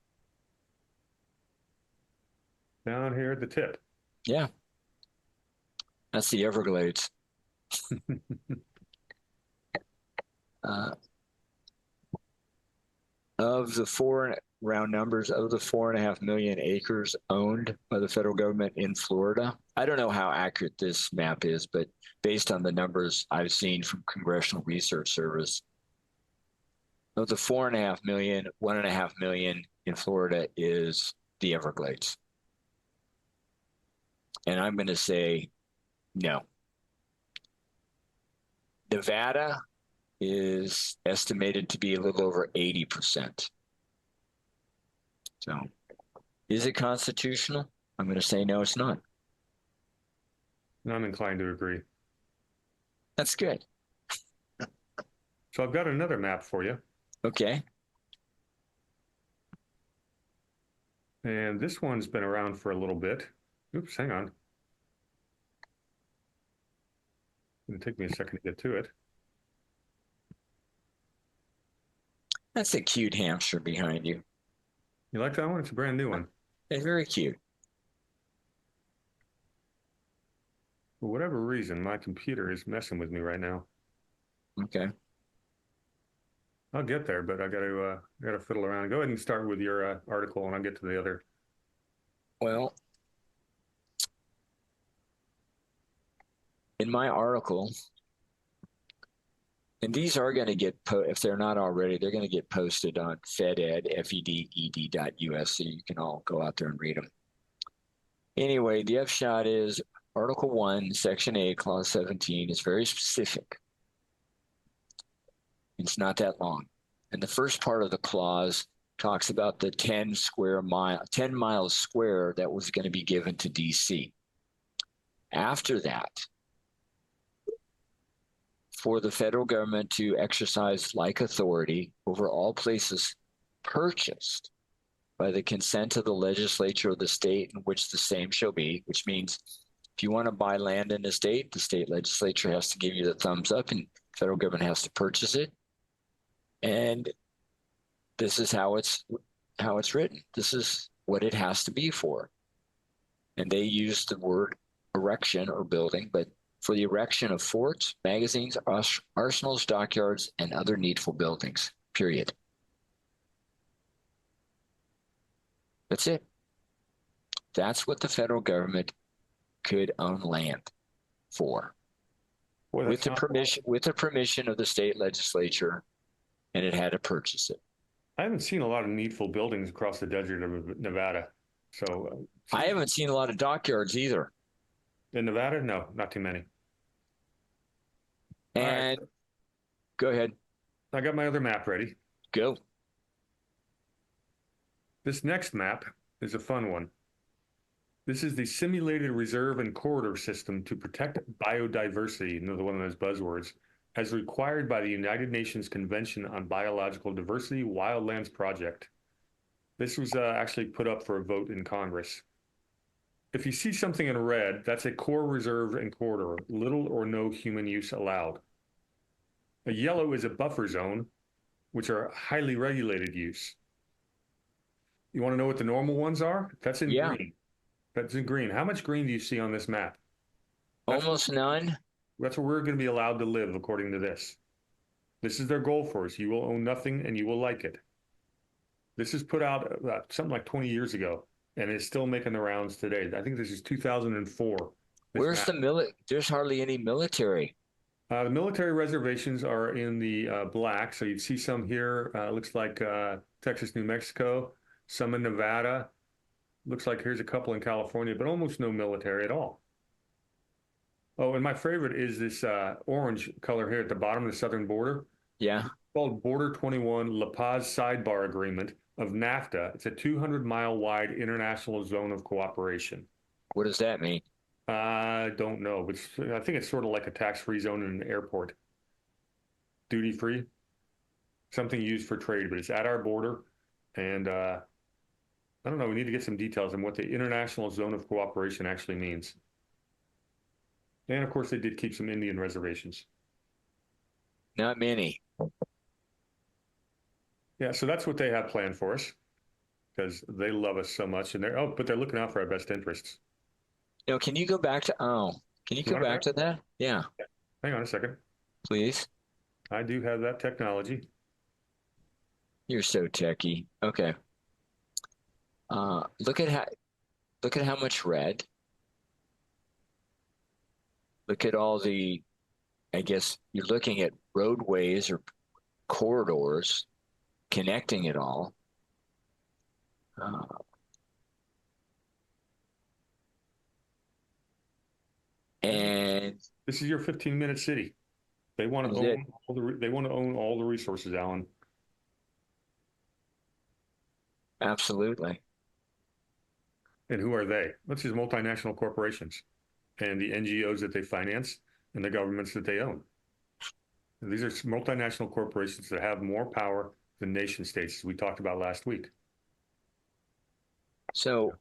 Down here at the tip. Yeah. That's the Everglades. Of the round numbers, of the 4.5 million acres owned by the federal government in Florida, I don't know how accurate this map is, but based on the numbers I've seen from Congressional Research Service, of the 4.5 million, 1.5 million in Florida is the Everglades. And I'm going to say no. Nevada is estimated to be a little over 80%. So, is it constitutional? I'm going to say no, it's not. I'm inclined to agree. That's good. So I've got another map for you. Okay. And this one's been around for a little bit. Oops, hang on. It'll take me a second to get to it. That's a cute hamster behind you. You like that one? It's a brand new one. It's very cute. For whatever reason, my computer is messing with me right now. Okay. I'll get there, but I gotta fiddle around. Go ahead and start with your article, and I'll get to the other. Well, in my article, and these are going to get, if they're not already, they're going to get posted on FedEd, feded.us, so you can all go out there and read them. Anyway, the upshot is Article 1, Section 8, Clause 17 is very specific. It's not that long. And the first part of the clause talks about the 10 miles square that was going to be given to DC. After that, for the federal government to exercise like authority over all places purchased by the consent of the legislature of the state in which the same shall be, which means if you want to buy land in a state, the state legislature has to give you the thumbs up and federal government has to purchase it. And this is how it's written. This is what it has to be for. And they use the word erection or building, but for the erection of forts, magazines, arsenals, dockyards, and other needful buildings, period. That's it. That's what the federal government could own land for, Boy, with the permission of the state legislature, and it had to purchase it. I haven't seen a lot of needful buildings across the desert of Nevada. So I haven't seen a lot of dockyards either. in Nevada, no, not too many. And right. Go ahead. I got my other map ready. Go. This next map is a fun one. This is the Simulated Reserve and Corridor System to Protect Biodiversity, another one of those buzzwords, as required by the United Nations Convention on Biological Diversity Wildlands Project. This was actually put up for a vote in Congress. If you see something in red, that's a core reserve and corridor, little or no human use allowed. A yellow is a buffer zone, which are highly regulated use. You want to know what the normal ones are? That's in green. That's in green. How much green do you see on this map? Almost none. That's where we're going to be allowed to live, according to this. This is their goal for us. You will own nothing and you will like it. This is put out something like 20 years ago, and it's still making the rounds today. I think this is 2004. Where's the military? There's hardly any military. The military reservations are in the black. So you'd see some here. Looks like Texas, New Mexico, some in Nevada. Looks like here's a couple in California, but almost no military at all. Oh, and my favorite is this orange color here at the bottom of the southern border. Yeah. It's called Border 21 La Paz Sidebar Agreement of NAFTA. It's a 200-mile wide international zone of cooperation. What does that mean? I don't know, but I think it's sort of like a tax-free zone in an airport. Duty-free, something used for trade, but it's at our border. And I don't know, we need to get some details on what the international zone of cooperation actually means. And of course, they did keep some Indian reservations. Not many. Yeah, so that's what they have planned for us because they love us so much, and but they're looking out for our best interests. No, can you go back to can you go back to that? Yeah. Hang on a second. Please. I do have that technology. You're so techie. Okay. Look at how much red. Look at all the, I guess you're looking at roadways or corridors connecting it all. And this is your 15-minute city. They want to own all the resources, Alan. Absolutely. And who are they? That's just multinational corporations and the NGOs that they finance and the governments that they own. And these are multinational corporations that have more power than nation states, as we talked about last week. So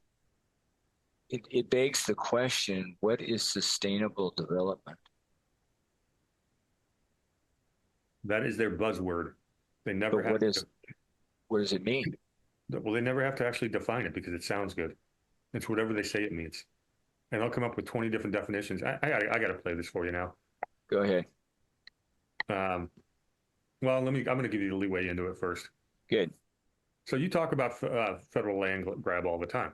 it begs the question, what is sustainable development? That is their buzzword. They never have to. What does it mean? Well, they never have to actually define it because it sounds good. It's whatever they say it means. And they'll come up with 20 different definitions. I got to play this for you now. Go ahead. Well, I'm going to give you the leeway into it first. Good. So you talk about federal land grab all the time.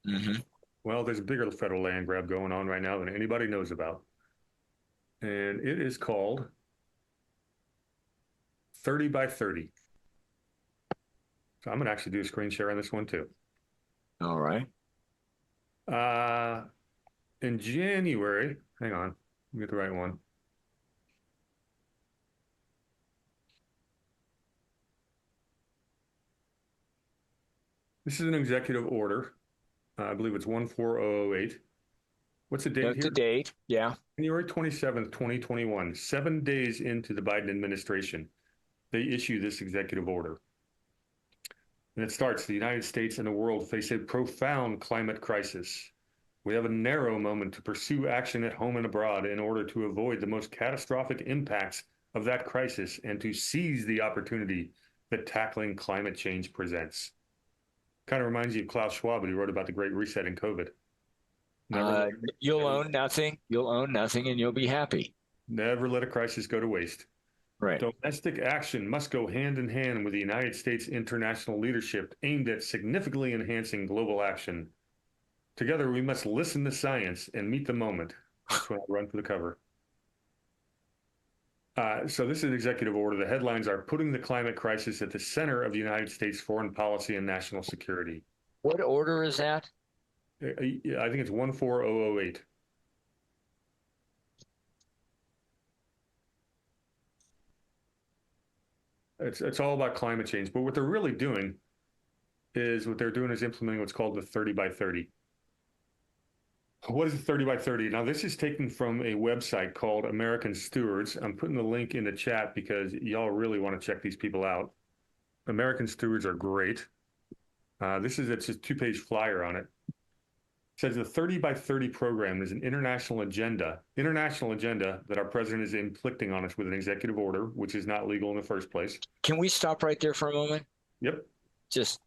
Mm-hmm. Well, there's a bigger federal land grab going on right now than anybody knows about. And it is called 30 by 30. So I'm going to actually do a screen share on this one too. All right. In January, hang on, let me get the right one. This is an executive order. I believe it's 14008. What's the date here? The date, yeah. January 27th, 2021, 7 days into the Biden administration, they issue this executive order. And it starts, the United States and the world face a profound climate crisis. We have a narrow moment to pursue action at home and abroad in order to avoid the most catastrophic impacts of that crisis and to seize the opportunity that tackling climate change presents. Kind of reminds you of Klaus Schwab when he wrote about the Great Reset in COVID. Never let, You'll never, own nothing. You'll own nothing, and you'll be happy. never let a crisis go to waste. Right. Domestic action must go hand in hand with the United States international leadership aimed at significantly enhancing global action. Together, we must listen to science and meet the moment. That's when I run for the cover. So this is an executive order. The headlines are putting the climate crisis at the center of the United States foreign policy and national security. What order is that? I think it's 14008. It's all about climate change. But what they're really doing is implementing what's called the 30 by 30. What is the 30 by 30? Now, this is taken from a website called American Stewards. I'm putting the link in the chat because y'all really want to check these people out. American Stewards are great. It's a two-page flyer on it. It says the 30 by 30 program is an international agenda that our president is inflicting on us with an executive order, which is not legal in the first place. Can we stop right there for a moment? Yep. Just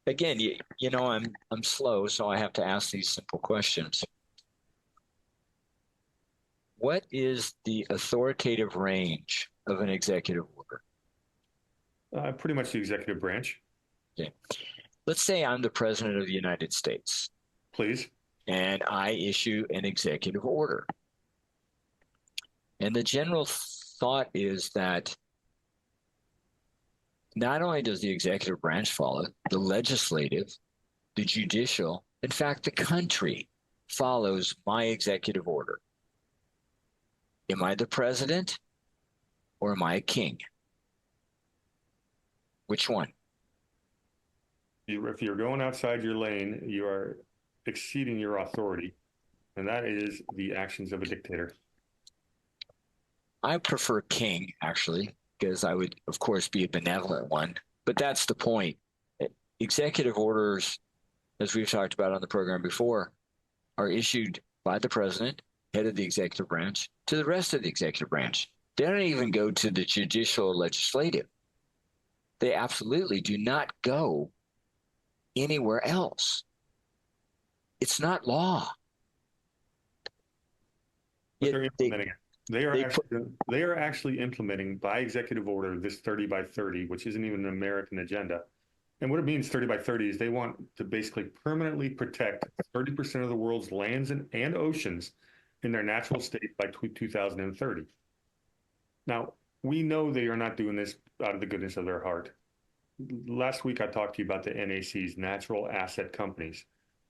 again, you know, I'm slow, so I have to ask these simple questions. What is the authoritative range of an executive order? Pretty much the executive branch. Okay. Let's say I'm the president of the United States. Please. And I issue an executive order. And the general thought is that not only does the executive branch follow, the legislative, the judicial, in fact, the country follows my executive order. Am I the president or am I a king? Which one? If you're going outside your lane, you are exceeding your authority, and that is the actions of a dictator. I prefer king, actually, because I would, of course, be a benevolent one. But that's the point. Executive orders, as we've talked about on the program before, are issued by the president, head of the executive branch, to the rest of the executive branch. They don't even go to the judicial or legislative. They absolutely do not go anywhere else. It's not law. But they're implementing it. They are actually implementing by executive order this 30 by 30, which isn't even an American agenda. And what it means 30 by 30 is they want to basically permanently protect 30% of the world's lands and oceans in their natural state by 2030. Now, we know they are not doing this out of the goodness of their heart. Last week, I talked to you about the NACs, Natural Asset Companies,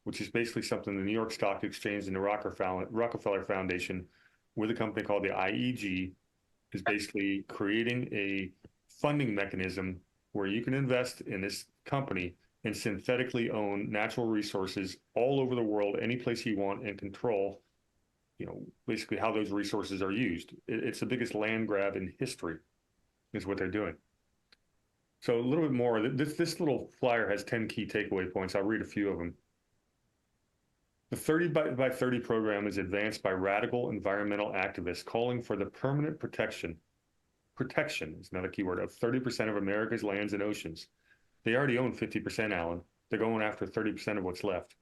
which is basically something the New York Stock Exchange and the Rockefeller Foundation with a company called the IEG is basically creating a funding mechanism where you can invest in this company and synthetically own natural resources all over the world, any place you want, and control, basically how those resources are used. It's the biggest land grab in history, is what they're doing. So a little bit more. This little flyer has 10 key takeaway points. I'll read a few of them. The 30 by 30 program is advanced by radical environmental activists calling for the permanent protection is another keyword, of 30% of America's lands and oceans. They already own 50%, Alan. They're going after 30% of what's left.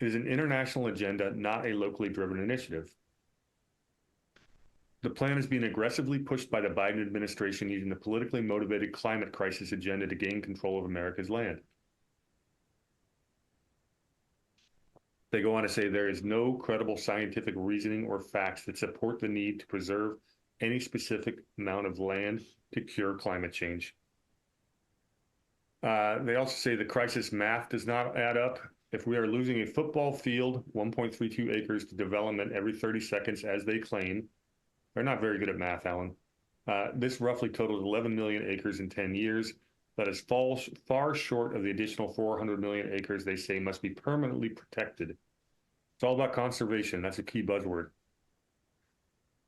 It is an international agenda, not a locally driven initiative. The plan is being aggressively pushed by the Biden administration using the politically motivated climate crisis agenda to gain control of America's land. They go on to say there is no credible scientific reasoning or facts that support the need to preserve any specific amount of land to cure climate change. They also say the crisis math does not add up. If we are losing a football field, 1.32 acres to development every 30 seconds, as they claim, they're not very good at math, Alan. This roughly totals 11 million acres in 10 years. That is far short of the additional 400 million acres they say must be permanently protected. It's all about conservation. That's a key buzzword.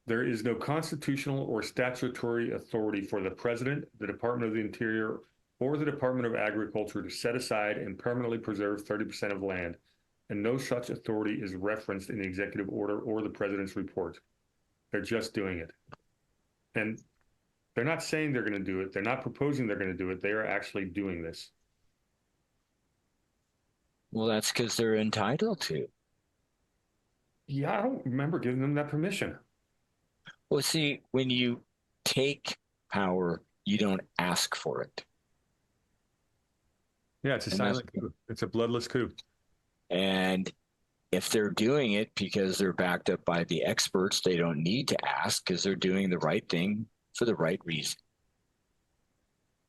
There is no constitutional or statutory authority for the president, the Department of the Interior, or the Department of Agriculture to set aside and permanently preserve 30% of land, and no such authority is referenced in the executive order or the president's report. They're just doing it. And they're not saying they're going to do it. They're not proposing they're going to do it. They are actually doing this. Well, that's because they're entitled to. Yeah, I don't remember giving them that permission. Well, see, when you take power, you don't ask for it. Yeah, it's a And that's silent coup. It's a bloodless coup. and if they're doing it because they're backed up by the experts, they don't need to ask because they're doing the right thing for the right reason,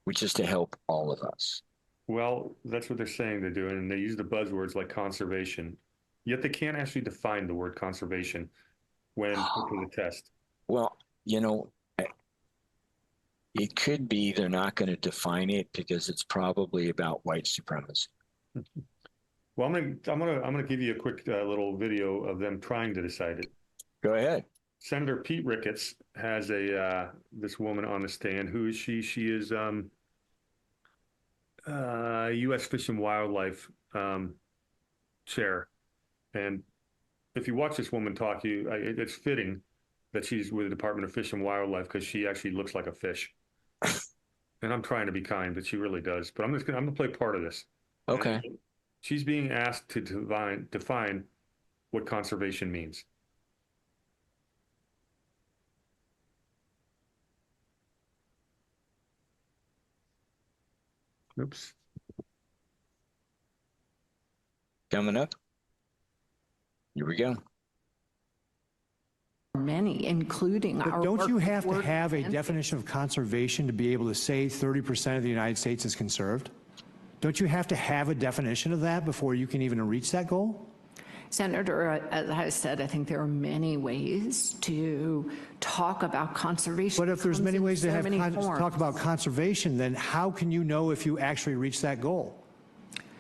which is to help all of us. Well, that's what they're saying they're doing, and they use the buzzwords like conservation. Yet they can't actually define the word conservation when put to the test. Well, you know, it could be they're not going to define it because it's probably about white supremacy. Well, I'm gonna give you a quick little video of them trying to decide it. Go ahead. Senator Pete Ricketts has a this woman on the stand. Who is she? She is U.S. Fish and Wildlife chair. And if you watch this woman talk, it's fitting that she's with the Department of Fish and Wildlife because she actually looks like a fish. And I'm trying to be kind, but she really does. But I'm gonna play part of this. Okay. And she's being asked to define what conservation means. Oops. Coming up. Here we go. Many, including But our. don't you have to work have a and- definition of conservation to be able to say 30% of the United States is conserved? Don't you have to have a definition of that before you can even reach that goal? Senator, as I said, I think there are many ways to talk about conservation. But if there's It many comes in ways to so have many talk forms. about conservation, then how can you know if you actually reach that goal?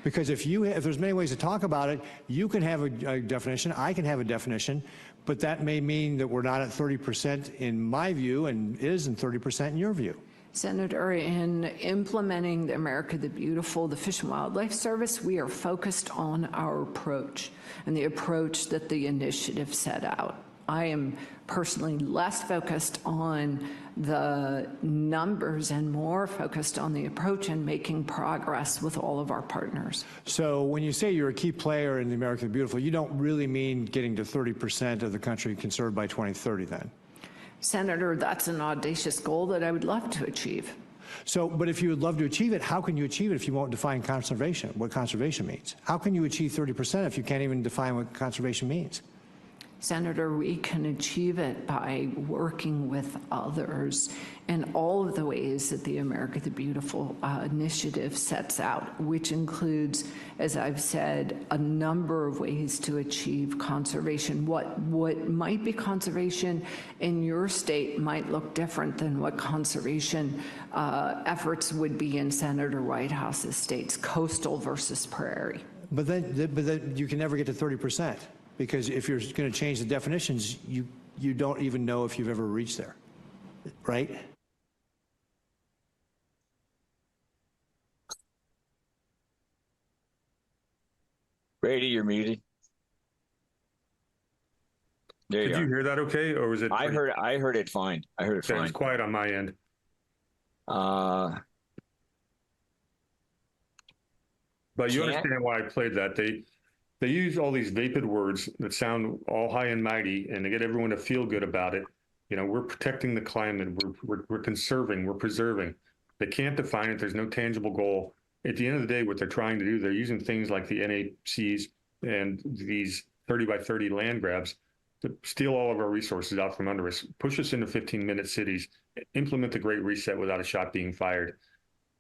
Because if there's many ways to talk about it, you can have a definition, I can have a definition, but that may mean that we're not at 30% in my view and isn't 30% in your view. Senator, in implementing the America the Beautiful, the Fish and Wildlife Service, we are focused on our approach and the approach that the initiative set out. I am personally less focused on the numbers and more focused on the approach and making progress with all of our partners. So when you say you're a key player in the America the Beautiful, you don't really mean getting to 30% of the country conserved by 2030 then? Senator, that's an audacious goal that I would love to achieve. So, but if you would love to achieve it, how can you achieve it if you won't define conservation, what conservation means? How can you achieve 30% if you can't even define what conservation means? Senator, we can achieve it by working with others in all of the ways that the America the Beautiful initiative sets out, which includes, as I've said, a number of ways to achieve conservation. What might be conservation in your state might look different than what conservation efforts would be in Senator Whitehouse's states, coastal versus prairie. But then you can never get to 30%. Because if you're going to change the definitions, you don't even know if you've ever reached there, right? Brady, you're muted. There Did you hear that okay, or was it? I heard it fine. I heard it Okay, it fine. was quiet on my end. But you understand why I played that. They use all these vapid words that sound all high and mighty, and they get everyone to feel good about it. You know, we're protecting the climate, we're conserving, we're preserving. They can't define it. There's no tangible goal. At the end of the day, what they're trying to do, they're using things like the NACs and these 30 by 30 land grabs to steal all of our resources out from under us, push us into 15-minute cities, implement the Great Reset without a shot being fired.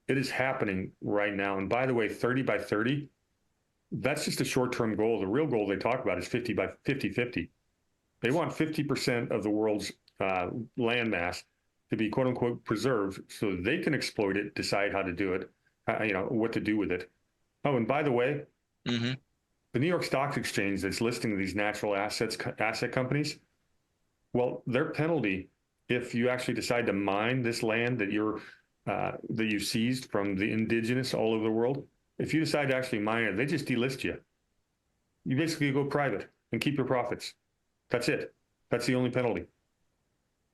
It is happening right now. And by the way, 30 by 30, that's just a short-term goal. The real goal they talk about is 50 by 50-50. They want 50% of the world's land mass to be quote unquote preserved so they can exploit it, decide how to do it, what to do with it. Oh, and by the way, the New York Stock Exchange that's listing these natural asset companies, well, their penalty, if you actually decide to mine this land that you seized from the indigenous all over the world, if you decide to actually mine it, they just delist you. You basically go private and keep your profits. That's it. That's the only penalty.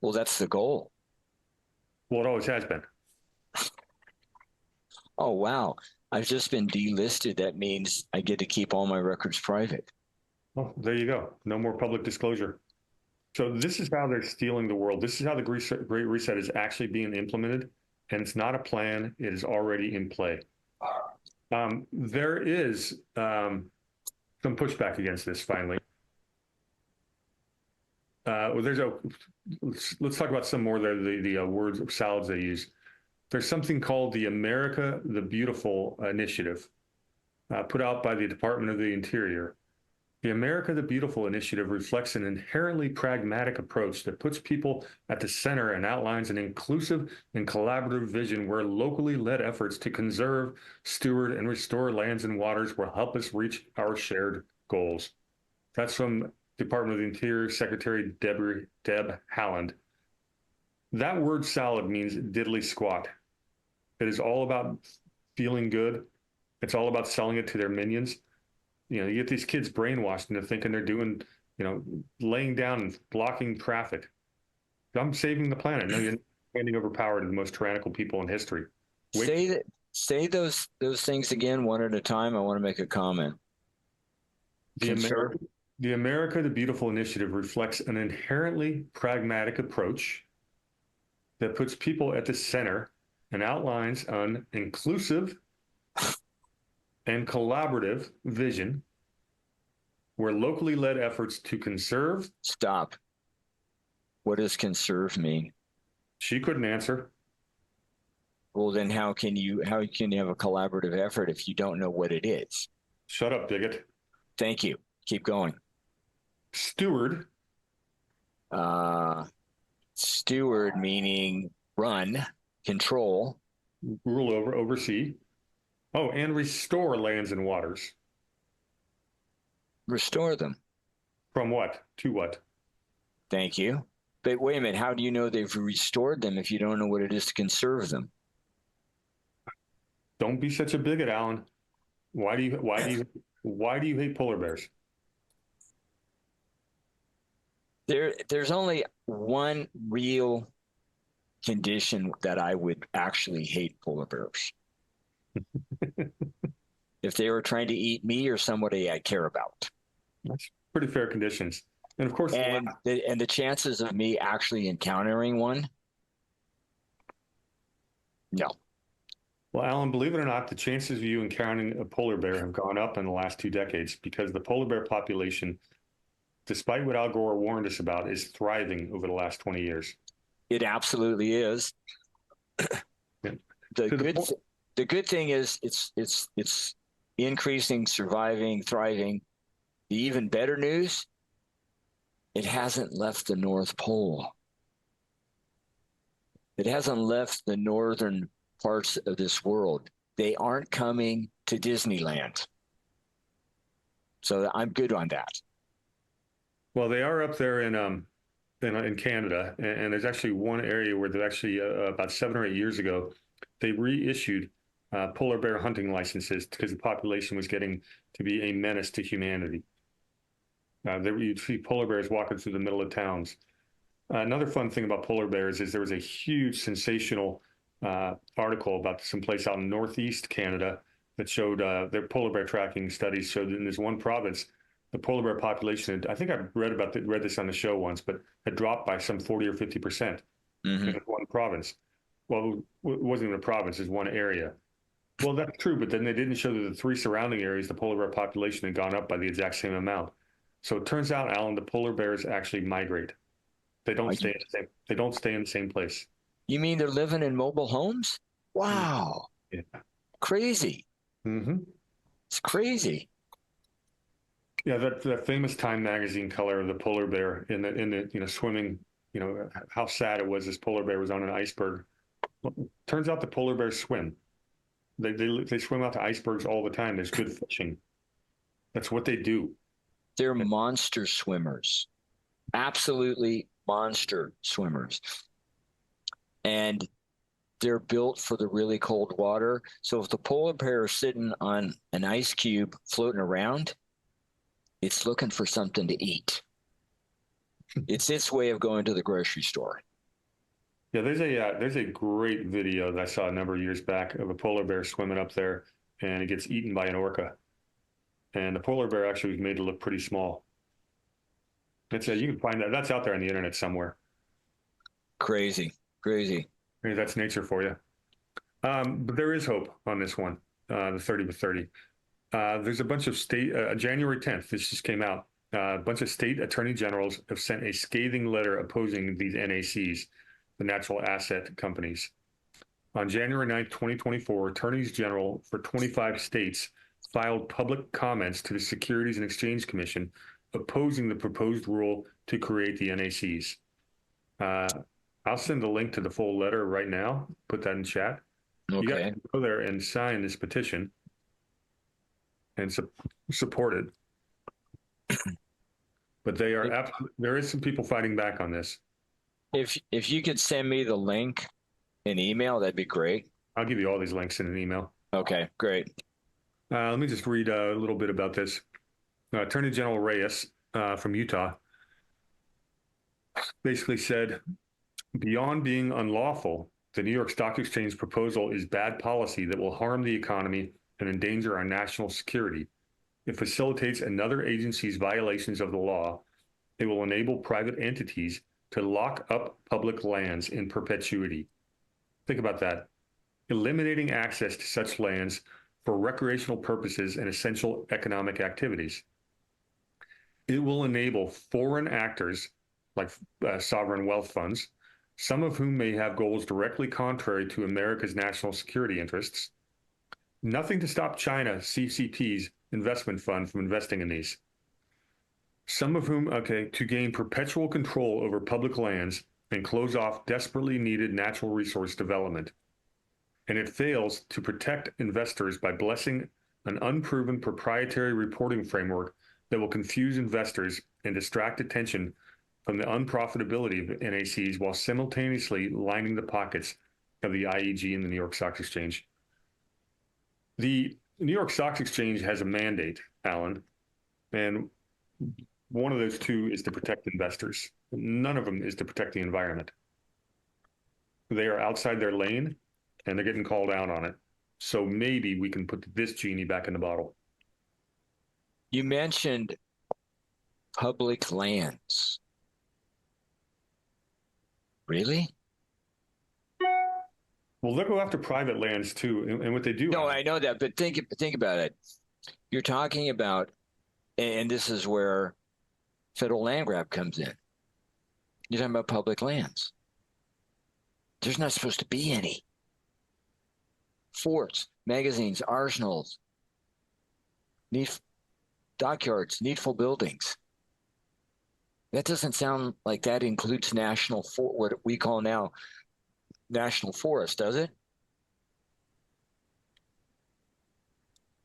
Well, that's the goal. Well, it always has been. Oh, wow. I've just been delisted. That means I get to keep all my records private. Well, there you go. No more public disclosure. So this is how they're stealing the world. This is how the Great Reset is actually being implemented, and it's not a plan. It is already in play. There is some pushback against this. Finally, well, let's talk about some more of the words salads they use. There's something called the America the Beautiful initiative, put out by the Department of the Interior. The America the Beautiful initiative reflects an inherently pragmatic approach that puts people at the center and outlines an inclusive and collaborative vision where locally led efforts to conserve, steward, and restore lands and waters will help us reach our shared goals. That's from Department of the Interior Secretary Deb Haaland. That word salad means diddly squat. It is all about feeling good. It's all about selling it to their minions. You get these kids brainwashed into thinking they're doing, laying down and blocking traffic. I'm saving the planet. No, you're handing over power to the most tyrannical people in history. Say those things again, one at a time. I want to make a comment. The America the Beautiful initiative reflects an inherently pragmatic approach that puts people at the center and outlines an inclusive and collaborative vision where locally led efforts to conserve. Stop. What does conserve mean? She couldn't answer. Well, then how can you have a collaborative effort if you don't know what it is? Shut up, bigot. Thank you. Keep going. Steward. Steward meaning run, control. Rule over, oversee. Oh, and restore lands and waters. Restore them. From what? To what? Thank you. But wait a minute, how do you know they've restored them if you don't know what it is to conserve them? Don't be such a bigot, Alan. Why do you hate polar bears? There's only one real condition that I would actually hate polar bears. If they were trying to eat me or somebody I care about. That's pretty fair conditions. And of course, the chances of me actually encountering one, no. Well, Alan, believe it or not, the chances of you encountering a polar bear have gone up in the last 2 decades because the polar bear population, despite what Al Gore warned us about, is thriving over the last 20 years. It absolutely is. Yeah. The good thing is it's increasing, surviving, thriving. The even better news, it hasn't left the North Pole. It hasn't left the northern parts of this world. They aren't coming to Disneyland. So I'm good on that. Well, they are up there in Canada, and there's actually one area where they actually about 7 or 8 years ago, they reissued polar bear hunting licenses because the population was getting to be a menace to humanity. You'd see polar bears walking through the middle of towns. Another fun thing about polar bears is there was a huge sensational article about some place out in northeast Canada that showed their polar bear tracking studies showed that in this one province, the polar bear population, I think I read this on the show once, but had dropped by some 40 or 50% in one province. Well, it wasn't even a province, it's one area. Well, that's true, but then they didn't show that the 3 surrounding areas, the polar bear population had gone up by the exact same amount. So it turns out, Alan, the polar bears actually migrate. They don't stay in the same place. You mean they're living in mobile homes? Wow. Yeah. Crazy. Mm-hmm. It's crazy. Yeah, that famous Time magazine color of the polar bear in the swimming, how sad it was. This polar bear was on an iceberg. Well, turns out the polar bears swim. They swim out to icebergs all the time. There's good fishing. That's what they do. They're monster swimmers. Absolutely monster swimmers. And they're built for the really cold water. So if the polar bear is sitting on an ice cube floating around, it's looking for something to eat. It's its way of going to the grocery store. Yeah, there's a great video that I saw a number of years back of a polar bear swimming up there, and it gets eaten by an orca. And the polar bear actually was made to look pretty small. You can find that. That's out there on the internet somewhere. Crazy. Maybe that's nature for you. But there is hope on this one, the 30 with 30. There's a bunch of state, January 10th, this just came out. A bunch of state attorney generals have sent a scathing letter opposing these NACs, the natural asset companies. On January 9th, 2024, attorneys general for 25 states filed public comments to the Securities and Exchange Commission opposing the proposed rule to create the NACs. I'll send a link to the full letter right now, put that in chat. Okay. You got to go there and sign this petition and support it. But they are there is some people fighting back on this. If you could send me the link in email, that'd be great. I'll give you all these links in an email. Okay, great. Let me just read a little bit about this. Attorney General Reyes from Utah basically said, beyond being unlawful, the New York Stock Exchange proposal is bad policy that will harm the economy and endanger our national security. It facilitates another agency's violations of the law. It will enable private entities to lock up public lands in perpetuity. Think about that. Eliminating access to such lands for recreational purposes and essential economic activities. It will enable foreign actors like sovereign wealth funds, some of whom may have goals directly contrary to America's national security interests. Nothing to stop China CCP's investment fund from investing in these. Some of whom, to gain perpetual control over public lands and close off desperately needed natural resource development. And it fails to protect investors by blessing an unproven proprietary reporting framework that will confuse investors and distract attention from the unprofitability of NACs while simultaneously lining the pockets of the IEG and the New York Stock Exchange. The New York Stock Exchange has a mandate, Alan, and one of those two is to protect investors. None of them is to protect the environment. They are outside their lane, and they're getting called out on it. So maybe we can put this genie back in the bottle. You mentioned public lands. Really? Well, they'll go after private lands too, and what they do. No, I know that, but think about it. You're talking about, and this is where federal land grab comes in. You're talking about public lands. There's not supposed to be any. Forts, magazines, arsenals, dockyards, needful buildings. That doesn't sound like that includes what we call now national forest, does it?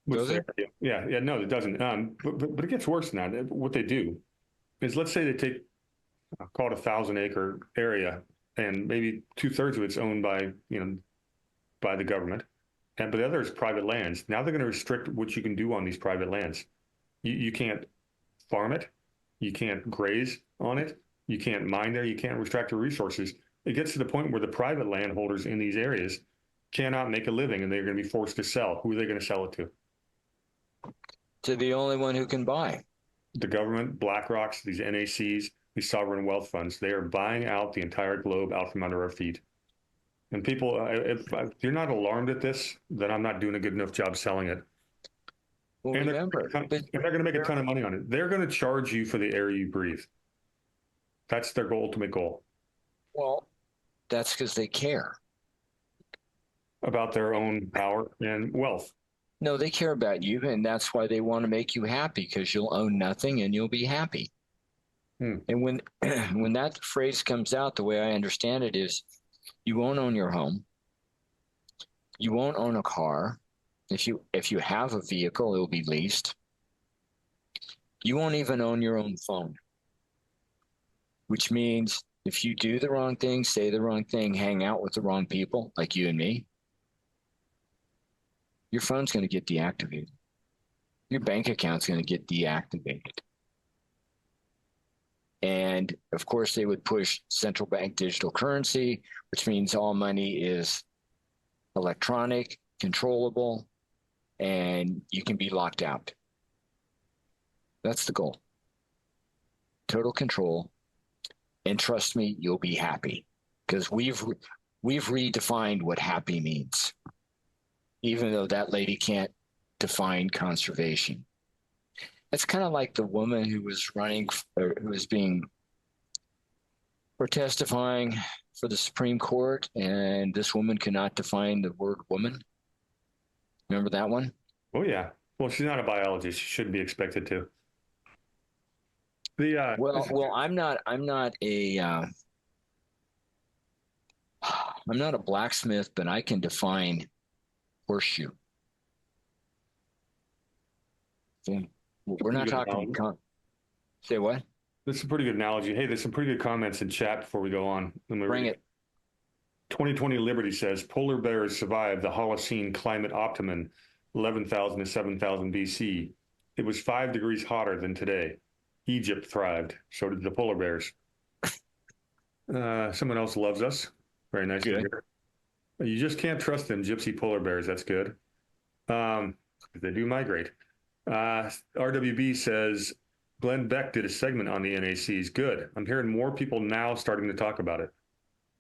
Does it? Yeah, no, it doesn't. But it gets worse than that. What they do is, let's say they take, call it a 1,000-acre area, and maybe 2/3 of it's owned by the government, but the other is private lands. Now they're going to restrict what you can do on these private lands. You can't farm it, you can't graze on it, you can't mine there, you can't extract the resources. It gets to the point where the private landholders in these areas cannot make a living, and they're going to be forced to sell. Who are they going to sell it to? To the only one who can buy. The government, BlackRocks, these NACs, these sovereign wealth funds, they are buying out the entire globe out from under our feet. And people, if you're not alarmed at this, then I'm not doing a good enough job selling it. Well, and remember, they're going to make a ton of money on it. They're going to charge you for the air you breathe. That's their ultimate goal. Well, that's because they care about their own power and wealth. No, they care about you, and that's why they want to make you happy, because you'll own nothing and you'll be happy. And when that phrase comes out, the way I understand it is, you won't own your home, you won't own a car. If you have a vehicle, it will be leased. You won't even own your own phone, which means if you do the wrong thing, say the wrong thing, hang out with the wrong people, like you and me, your phone's going to get deactivated. Your bank account's going to get deactivated. And of course, they would push central bank digital currency, which means all money is electronic, controllable, and you can be locked out. That's the goal. total control, and trust me, you'll be happy, because we've redefined what happy means, even though that lady can't define conservation. It's kind of like the woman who was running, or who was being, or testifying for the Supreme Court, and this woman could not define the word woman. Remember that one? Oh yeah. Well, she's not a biologist. She shouldn't be expected to. The Well, I'm not a I'm not a blacksmith, but I can define horseshoe. Okay. We're not talking. Say what? That's a pretty good analogy. Hey, there's some pretty good comments in chat before we go on. Bring it. 2020 Liberty says polar bears survived the Holocene climate optimum, 11,000 to 7,000 BC. It was 5 degrees hotter than today. Egypt thrived. So did the polar bears. Someone else loves us. Very nice to hear. You just can't trust them, gypsy polar bears. That's good. They do migrate. RWB says Glenn Beck did a segment on the NACs. Good. I'm hearing more people now starting to talk about it.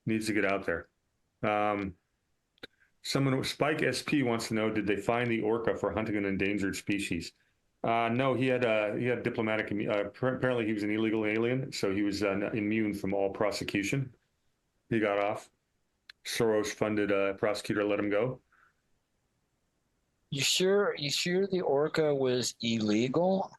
Needs to get out there. Spike SP wants to know, did they find the orca for hunting an endangered species? No, he had diplomatic. Apparently, he was an illegal alien, so he was immune from all prosecution. He got off. Soros-funded prosecutor let him go. You sure the orca was illegal,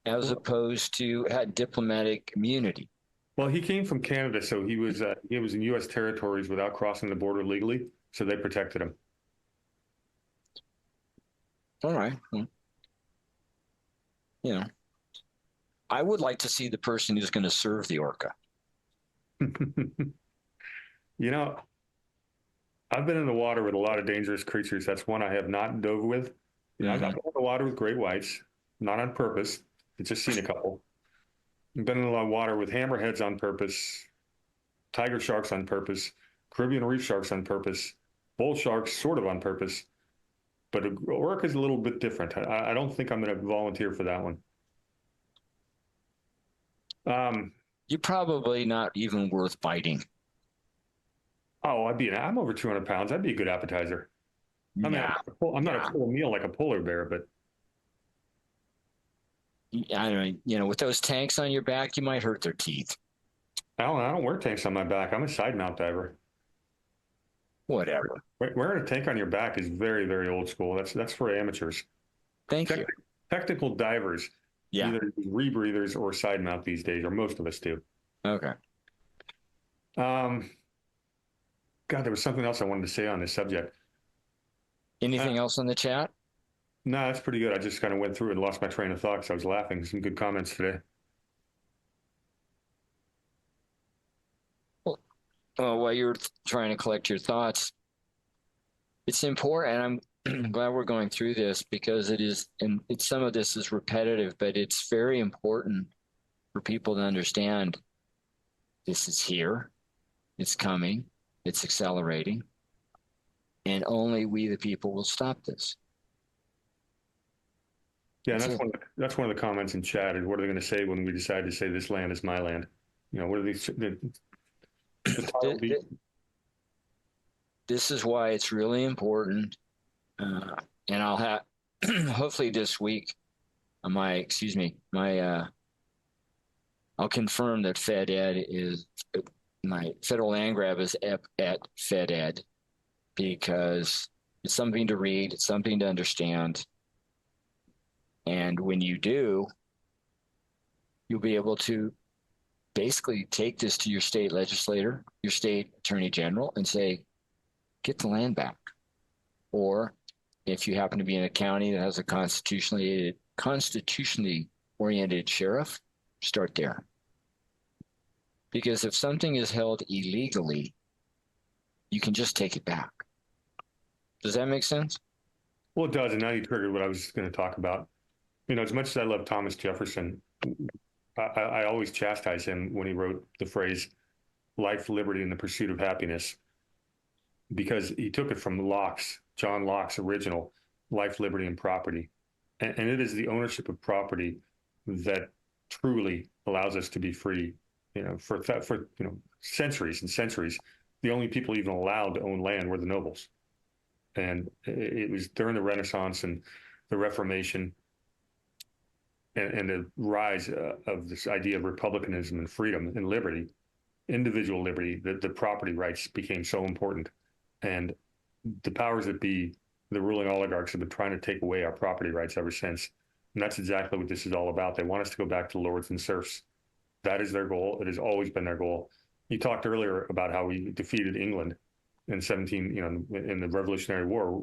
as opposed to had diplomatic immunity? Well, he came from Canada, so he was in U.S. territories without crossing the border legally, so they protected him. All right. You know, I would like to see the person who's going to serve the orca. You know, I've been in the water with a lot of dangerous creatures. That's one I have not dove with. You know, I've been in the water with great whites, not on purpose. I've just seen a couple. I've been in a lot of water with hammerheads on purpose, tiger sharks on purpose, Caribbean reef sharks on purpose, bull sharks sort of on purpose. But orca is a little bit different. I don't think I'm going to volunteer for that one. You're probably not even worth biting. Oh, I'm over 200 pounds. That'd be a good appetizer. I'm not a full meal like a polar bear, but I don't know, with those tanks on your back, you might hurt their teeth. I don't wear tanks on my back. I'm a side mount diver. Whatever. Wearing a tank on your back is very, very old school. That's for amateurs. Thank you. Technical divers either use rebreathers or side mount these days, or most of us do. Okay. God, there was something else I wanted to say on this subject. Anything else on the chat? No, that's pretty good. I just kind of went through and lost my train of thought because I was laughing. Some good comments today. Well, while you're trying to collect your thoughts, it's important, and I'm glad we're going through this, because some of this is repetitive, but it's very important for people to understand this is here, it's coming, it's accelerating, and only we, the people, will stop this. Yeah, that's one of the comments in chat. Is what are they going to say when we decide to say this land is my land? What are these? This is why it's really important, and I'll have hopefully this week. I'll confirm that my federal land grab is at FedEd, because it's something to read, it's something to understand. And when you do, you'll be able to basically take this to your state legislator, your state attorney general, and say, get the land back. Or if you happen to be in a county that has a constitutionally oriented sheriff, start there. Because if something is held illegally, you can just take it back. Does that make sense? Well, it does. And now you triggered what I was going to talk about. As much as I love Thomas Jefferson, I always chastise him when he wrote the phrase life, liberty, and the pursuit of happiness, because he took it from John Locke's original life, liberty, and property. And it is the ownership of property that truly allows us to be free, for centuries and centuries. The only people even allowed to own land were the nobles. And it was during the Renaissance and the Reformation and the rise of this idea of republicanism and freedom and liberty, individual liberty, that the property rights became so important. And the powers that be, the ruling oligarchs, have been trying to take away our property rights ever since. And that's exactly what this is all about. They want us to go back to lords and serfs. That is their goal. It has always been their goal. You talked earlier about how we defeated England in in the Revolutionary War.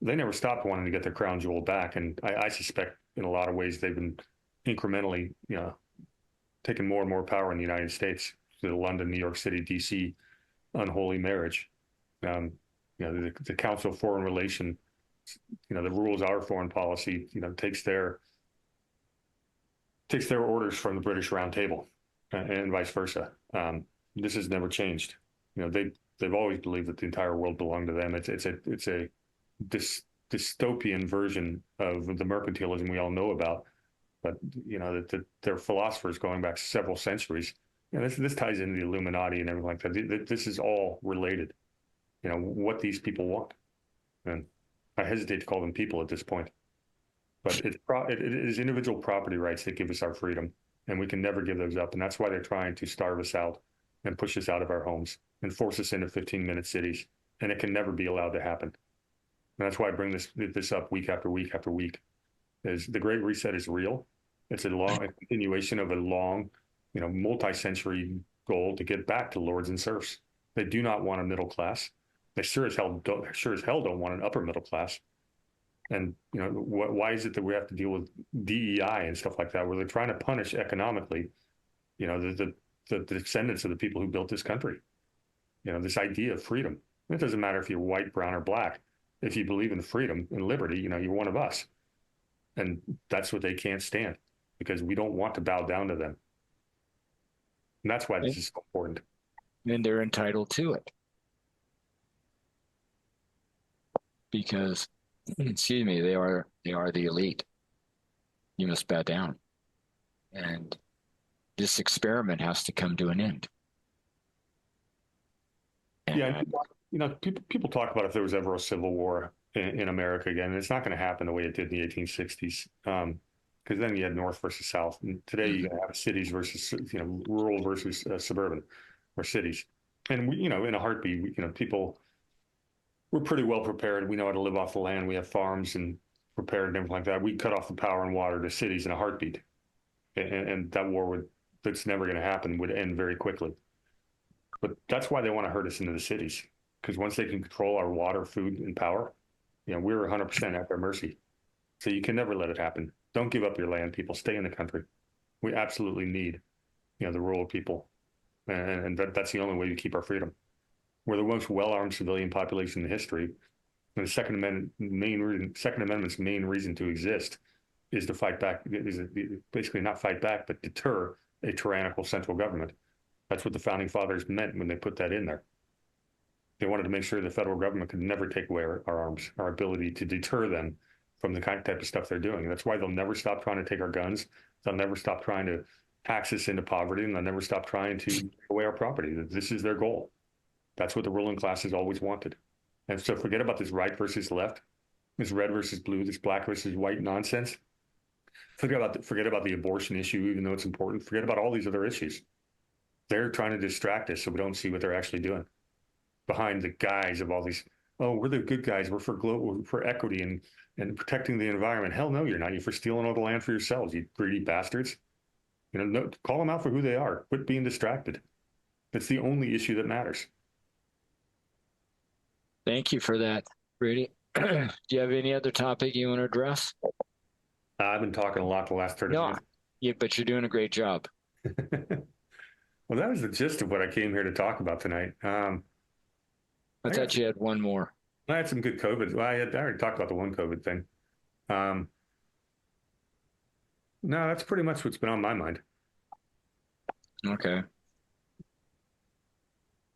They never stopped wanting to get their crown jewel back. And I suspect in a lot of ways they've been incrementally, taking more and more power in the United States through the London, New York City, DC unholy marriage. The Council of Foreign Relations, that rules our foreign policy, takes their orders from the British Round Table, and vice versa. This has never changed. They've always believed that the entire world belonged to them. It's a dystopian version of the mercantilism we all know about. But that their philosophers going back several centuries, this ties into the Illuminati and everything like that. This is all related. What these people want, and I hesitate to call them people at this point. But it is individual property rights that give us our freedom, and we can never give those up. And that's why they're trying to starve us out and push us out of our homes and force us into 15-minute cities. And it can never be allowed to happen. And that's why I bring this up week after week after week. Is the Great Reset is real. It's a continuation of a long, multi-century goal to get back to lords and serfs. They do not want a middle class. They sure as hell don't want an upper middle class. And why is it that we have to deal with DEI and stuff like that, where they're trying to punish economically, the descendants of the people who built this country? This idea of freedom. It doesn't matter if you're white, brown, or black. If you believe in freedom and liberty, you're one of us. And that's what they can't stand, because we don't want to bow down to them. And that's why this is so important. And they're entitled to it. Because, excuse me, they are the elite. You must bow down. And this experiment has to come to an end. And yeah, people talk about if there was ever a civil war in America again, and it's not going to happen the way it did in the 1860s. Because then you had North versus South, and today you have cities versus rural versus suburban, or cities. And we, in a heartbeat, people, we're pretty well prepared. We know how to live off the land. We have farms and prepared and everything like that. We cut off the power and water to cities in a heartbeat, and that war that's never going to happen, would end very quickly. But that's why they want to herd us into the cities, because once they can control our water, food, and power, we're 100% at their mercy. So you can never let it happen. Don't give up your land, people. Stay in the country. We absolutely need, the rural people, and that's the only way to keep our freedom. We're the most well-armed civilian population in history, and the Second Amendment's main reason to exist is to fight back. Is basically not fight back, but deter a tyrannical central government. That's what the founding fathers meant when they put that in there. They wanted to make sure the federal government could never take away our arms, our ability to deter them from the type of stuff they're doing. And that's why they'll never stop trying to take our guns. They'll never stop trying to tax us into poverty, and they'll never stop trying to take away our property. This is their goal. That's what the ruling class has always wanted. And so forget about this right versus left, this red versus blue, this black versus white nonsense. Forget about the abortion issue, even though it's important. Forget about all these other issues. They're trying to distract us so we don't see what they're actually doing behind the guise of all these. Oh, we're the good guys. We're for equity and protecting the environment. Hell no, you're not. You're for stealing all the land for yourselves, you greedy bastards. No, call them out for who they are. Quit being distracted. That's the only issue that matters. Thank you for that, Brady. Do you have any other topic you want to address? I've been talking a lot the last 30 minutes. Yeah, but you're doing a great job. Well, that was the gist of what I came here to talk about tonight. I thought you had one more. I had some good COVID. Well, I already talked about the one COVID thing. No, that's pretty much what's been on my mind. Okay.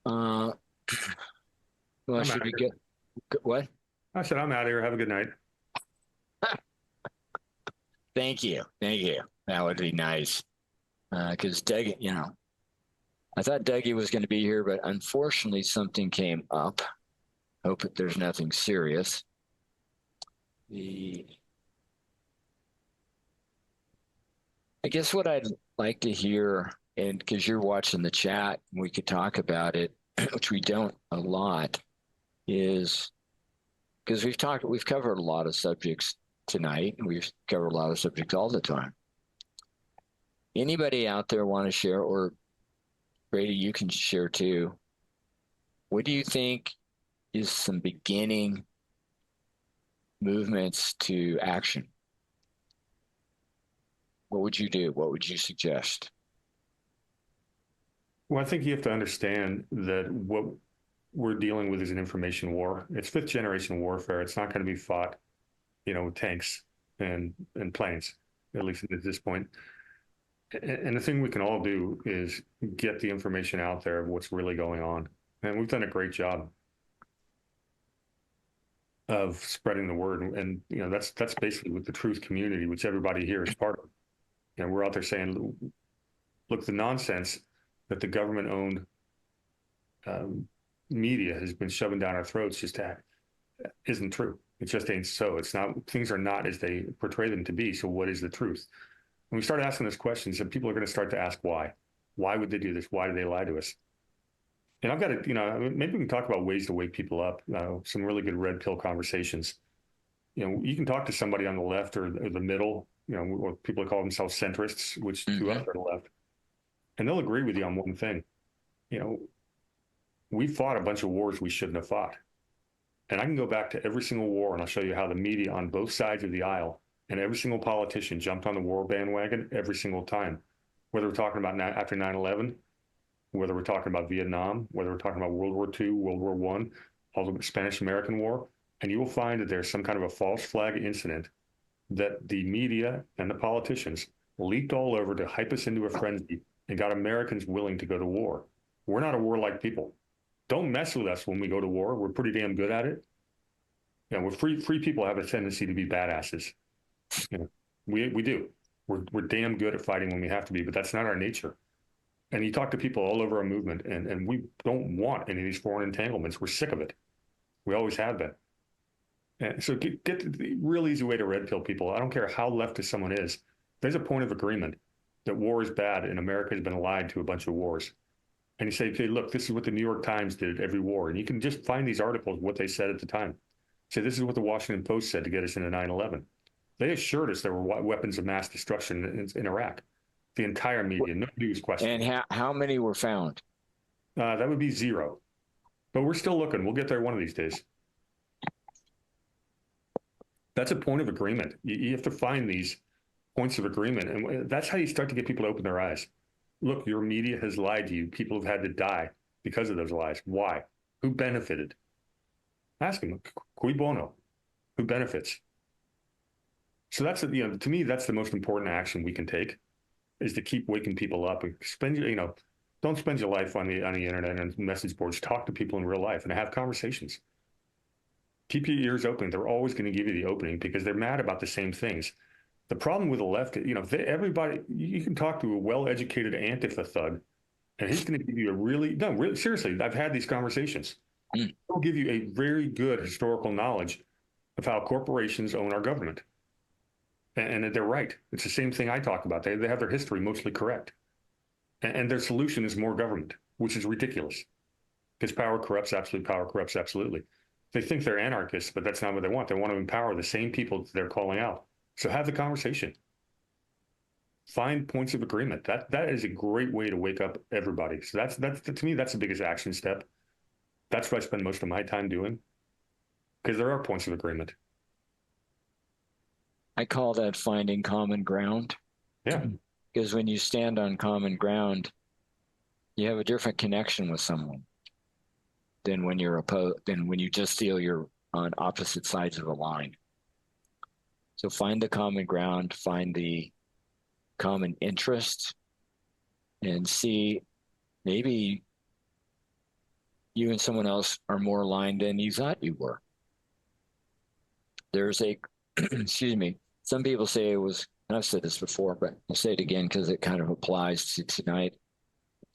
Well, should we get what? I said, I'm out of here. Have a good night. Thank you. That would be nice. because Dougie, I thought Dougie was going to be here, but unfortunately something came up. Hope that there's nothing serious. I guess what I'd like to hear, and because you're watching the chat, we could talk about it, which we don't a lot, is because we've covered a lot of subjects tonight, and we've covered a lot of subjects all the time. Anybody out there want to share, or Brady, you can share too. What do you think is some beginning movements to action? What would you do? What would you suggest? Well, I think you have to understand that what we're dealing with is an information war. It's fifth generation warfare. It's not going to be fought, with tanks and planes, at least at this point. And the thing we can all do is get the information out there of what's really going on. And we've done a great job of spreading the word. And that's basically with the truth community, which everybody here is part of. We're out there saying, look, the nonsense that the government-owned media has been shoving down our throats just isn't true. It just ain't so. It's not. Things are not as they portray them to be. So what is the truth? When we start asking those questions, and people are going to start to ask why. Why would they do this? Why do they lie to us? And I've got to, maybe we can talk about ways to wake people up. Some really good red pill conversations. You can talk to somebody on the left or the middle, or people call themselves centrists, which to us are the left, and they'll agree with you on one thing. We fought a bunch of wars we shouldn't have fought. And I can go back to every single war, and I'll show you how the media on both sides of the aisle and every single politician jumped on the war bandwagon every single time, whether we're talking about after 9/11, whether we're talking about Vietnam, whether we're talking about World War II, World War I, all the Spanish-American War, and you will find that there's some kind of a false flag incident that the media and the politicians leaped all over to hype us into a frenzy and got Americans willing to go to war. We're not a warlike people. Don't mess with us when we go to war. We're pretty damn good at it. We're free people have a tendency to be badasses. We do. We're damn good at fighting when we have to be, but that's not our nature. And you talk to people all over our movement, and we don't want any of these foreign entanglements. We're sick of it. We always have been. And so get the real easy way to red pill people. I don't care how leftist someone is. There's a point of agreement that war is bad, and America has been lied to a bunch of wars. And you say, okay, look, this is what the New York Times did at every war. And you can just find these articles, what they said at the time. Say, this is what the Washington Post said to get us into 9/11. They assured us there were weapons of mass destruction in Iraq. The entire media, nobody was questioning. And how many were found? That would be 0. But we're still looking. We'll get there one of these days. That's a point of agreement. You have to find these points of agreement. And that's how you start to get people to open their eyes. Look, your media has lied to you. People have had to die because of those lies. Why? Who benefited? Ask them, cui bono? Who benefits? So that's, to me, that's the most important action we can take, is to keep waking people up and don't spend your life on the internet and message boards. Talk to people in real life and have conversations. Keep your ears open. They're always going to give you the opening because they're mad about the same things. The problem with the left, everybody, you can talk to a well-educated Antifa thug, and he's going to give you really, seriously, I've had these conversations. He'll give you a very good historical knowledge of how corporations own our government. And they're right. It's the same thing I talk about. They have their history mostly correct. And their solution is more government, which is ridiculous. Because power corrupts absolutely. They think they're anarchists, but that's not what they want. They want to empower the same people that they're calling out. So have the conversation. Find points of agreement. That is a great way to wake up everybody. So that's to me, that's the biggest action step. That's what I spend most of my time doing, because there are points of agreement. I call that finding common ground. Yeah. Because when you stand on common ground, you have a different connection with someone than when you just feel you're on opposite sides of a line. So find the common ground, find the common interest, and see maybe you and someone else are more aligned than you thought you were. There's excuse me, some people say it was and I've said this before, but I'll say it again because it kind of applies to tonight.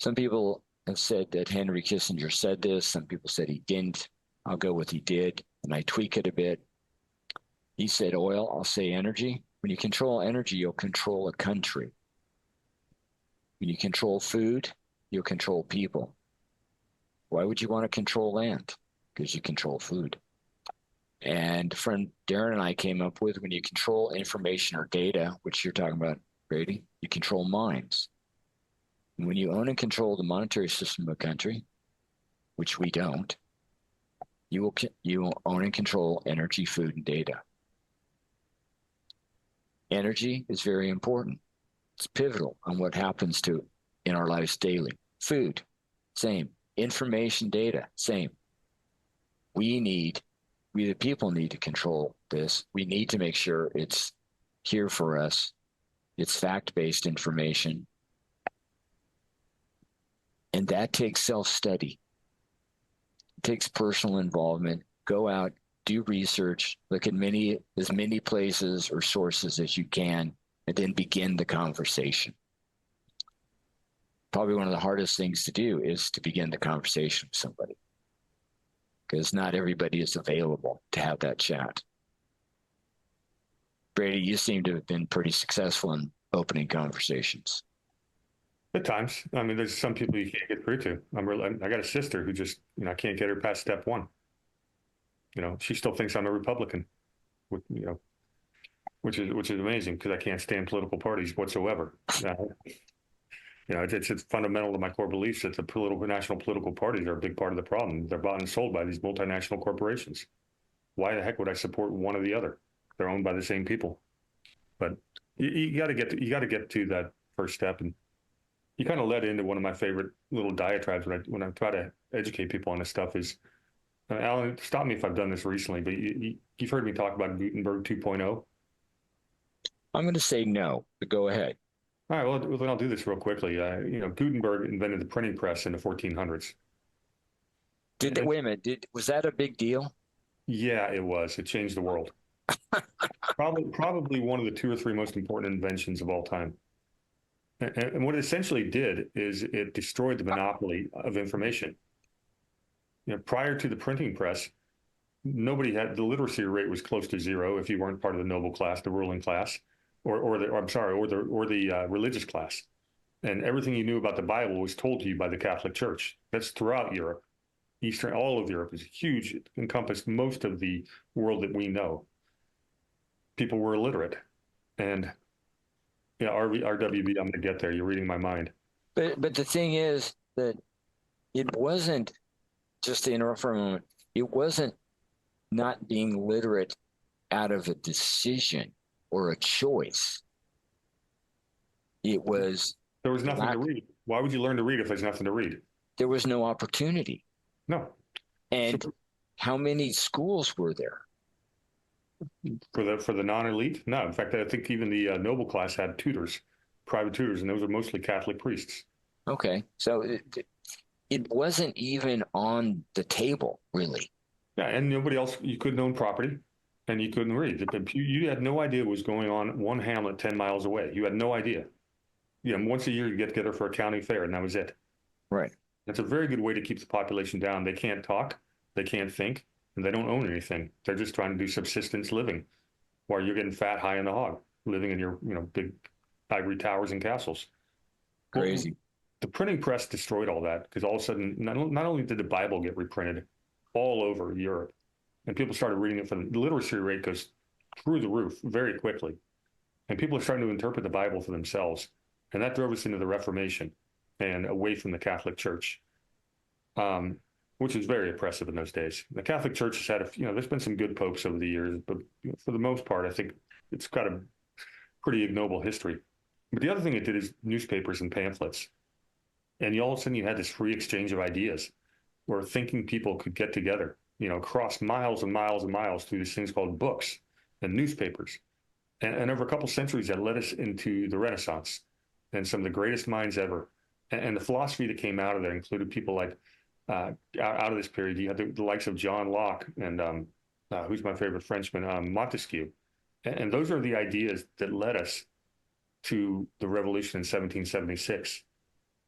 Some people have said that Henry Kissinger said this. Some people said he didn't. I'll go with he did, and I tweak it a bit. He said oil, I'll say energy. When you control energy, you'll control a country. When you control food, you'll control people. Why would you want to control land? Because you control food. And friend Darren and I came up with when you control information or data, which you're talking about, Brady, you control minds. And when you own and control the monetary system of a country, which we don't, you will own and control energy, food, and data. Energy is very important. It's pivotal on what happens to in our lives daily. Food, same. Information, data, same. We the people need to control this. We need to make sure it's here for us. It's fact-based information. And that takes self-study. It takes personal involvement. Go out, do research, look at as many places or sources as you can, and then begin the conversation. Probably one of the hardest things to do is to begin the conversation with somebody, because not everybody is available to have that chat. Brady, you seem to have been pretty successful in opening conversations. At times. I mean, there's some people you can't get through to. I got a sister who just, I can't get her past step one. She still thinks I'm a Republican, which is amazing because I can't stand political parties whatsoever. It's fundamental to my core beliefs that the national political parties are a big part of the problem. They're bought and sold by these multinational corporations. Why the heck would I support one or the other? They're owned by the same people. But you got to get to that first step, and you kind of led into one of my favorite little diatribes when I try to educate people on this stuff is, Alan, stop me if I've done this recently, but you've heard me talk about Gutenberg 2.0. I'm going to say no, but go ahead. All right, well, then I'll do this real quickly. Gutenberg invented the printing press in the 1400s. Wait a minute, was that a big deal? Yeah, it was. It changed the world. Probably one of the 2 or 3 most important inventions of all time. And what it essentially did is it destroyed the monopoly of information. Prior to the printing press, the literacy rate was close to zero if you weren't part of the noble class, the ruling class, or the religious class. And everything you knew about the Bible was told to you by the Catholic Church. That's throughout Europe. All of Europe is huge. It encompassed most of the world that we know. People were illiterate. And RWB, I'm going to get there. You're reading my mind. But the thing is that it wasn't, just to interrupt for a moment, it wasn't not being literate out of a decision or a choice. It was... There was nothing to read. Why would you learn to read if there's nothing to read? There was no opportunity. No. And how many schools were there? For the non-elite? No. In fact, I think even the noble class had tutors, private tutors, and those were mostly Catholic priests. Okay. So it wasn't even on the table, really. Yeah, and nobody else, you couldn't own property, and you couldn't read. You had no idea what was going on one hamlet 10 miles away. You had no idea. Once a year you get together for a county fair, and that was it. Right. That's a very good way to keep the population down. They can't talk, they can't think, and they don't own anything. They're just trying to do subsistence living while you're getting fat, high in the hog, living in your big ivory towers and castles. Crazy. Well, the printing press destroyed all that because all of a sudden, not only did the Bible get reprinted all over Europe, and people started reading it, the literacy rate goes through the roof very quickly. And people are starting to interpret the Bible for themselves. And that drove us into the Reformation and away from the Catholic Church, which was very oppressive in those days. The Catholic Church has had there's been some good popes over the years, but for the most part, I think it's got a pretty ignoble history. But the other thing it did is newspapers and pamphlets. And all of a sudden you had this free exchange of ideas where thinking people could get together, across miles and miles and miles through these things called books and newspapers. And over a couple centuries, that led us into the Renaissance and some of the greatest minds ever. And the philosophy that came out of there included people like, out of this period, you had the likes of John Locke and who's my favorite Frenchman, Montesquieu. And those are the ideas that led us to the revolution in 1776,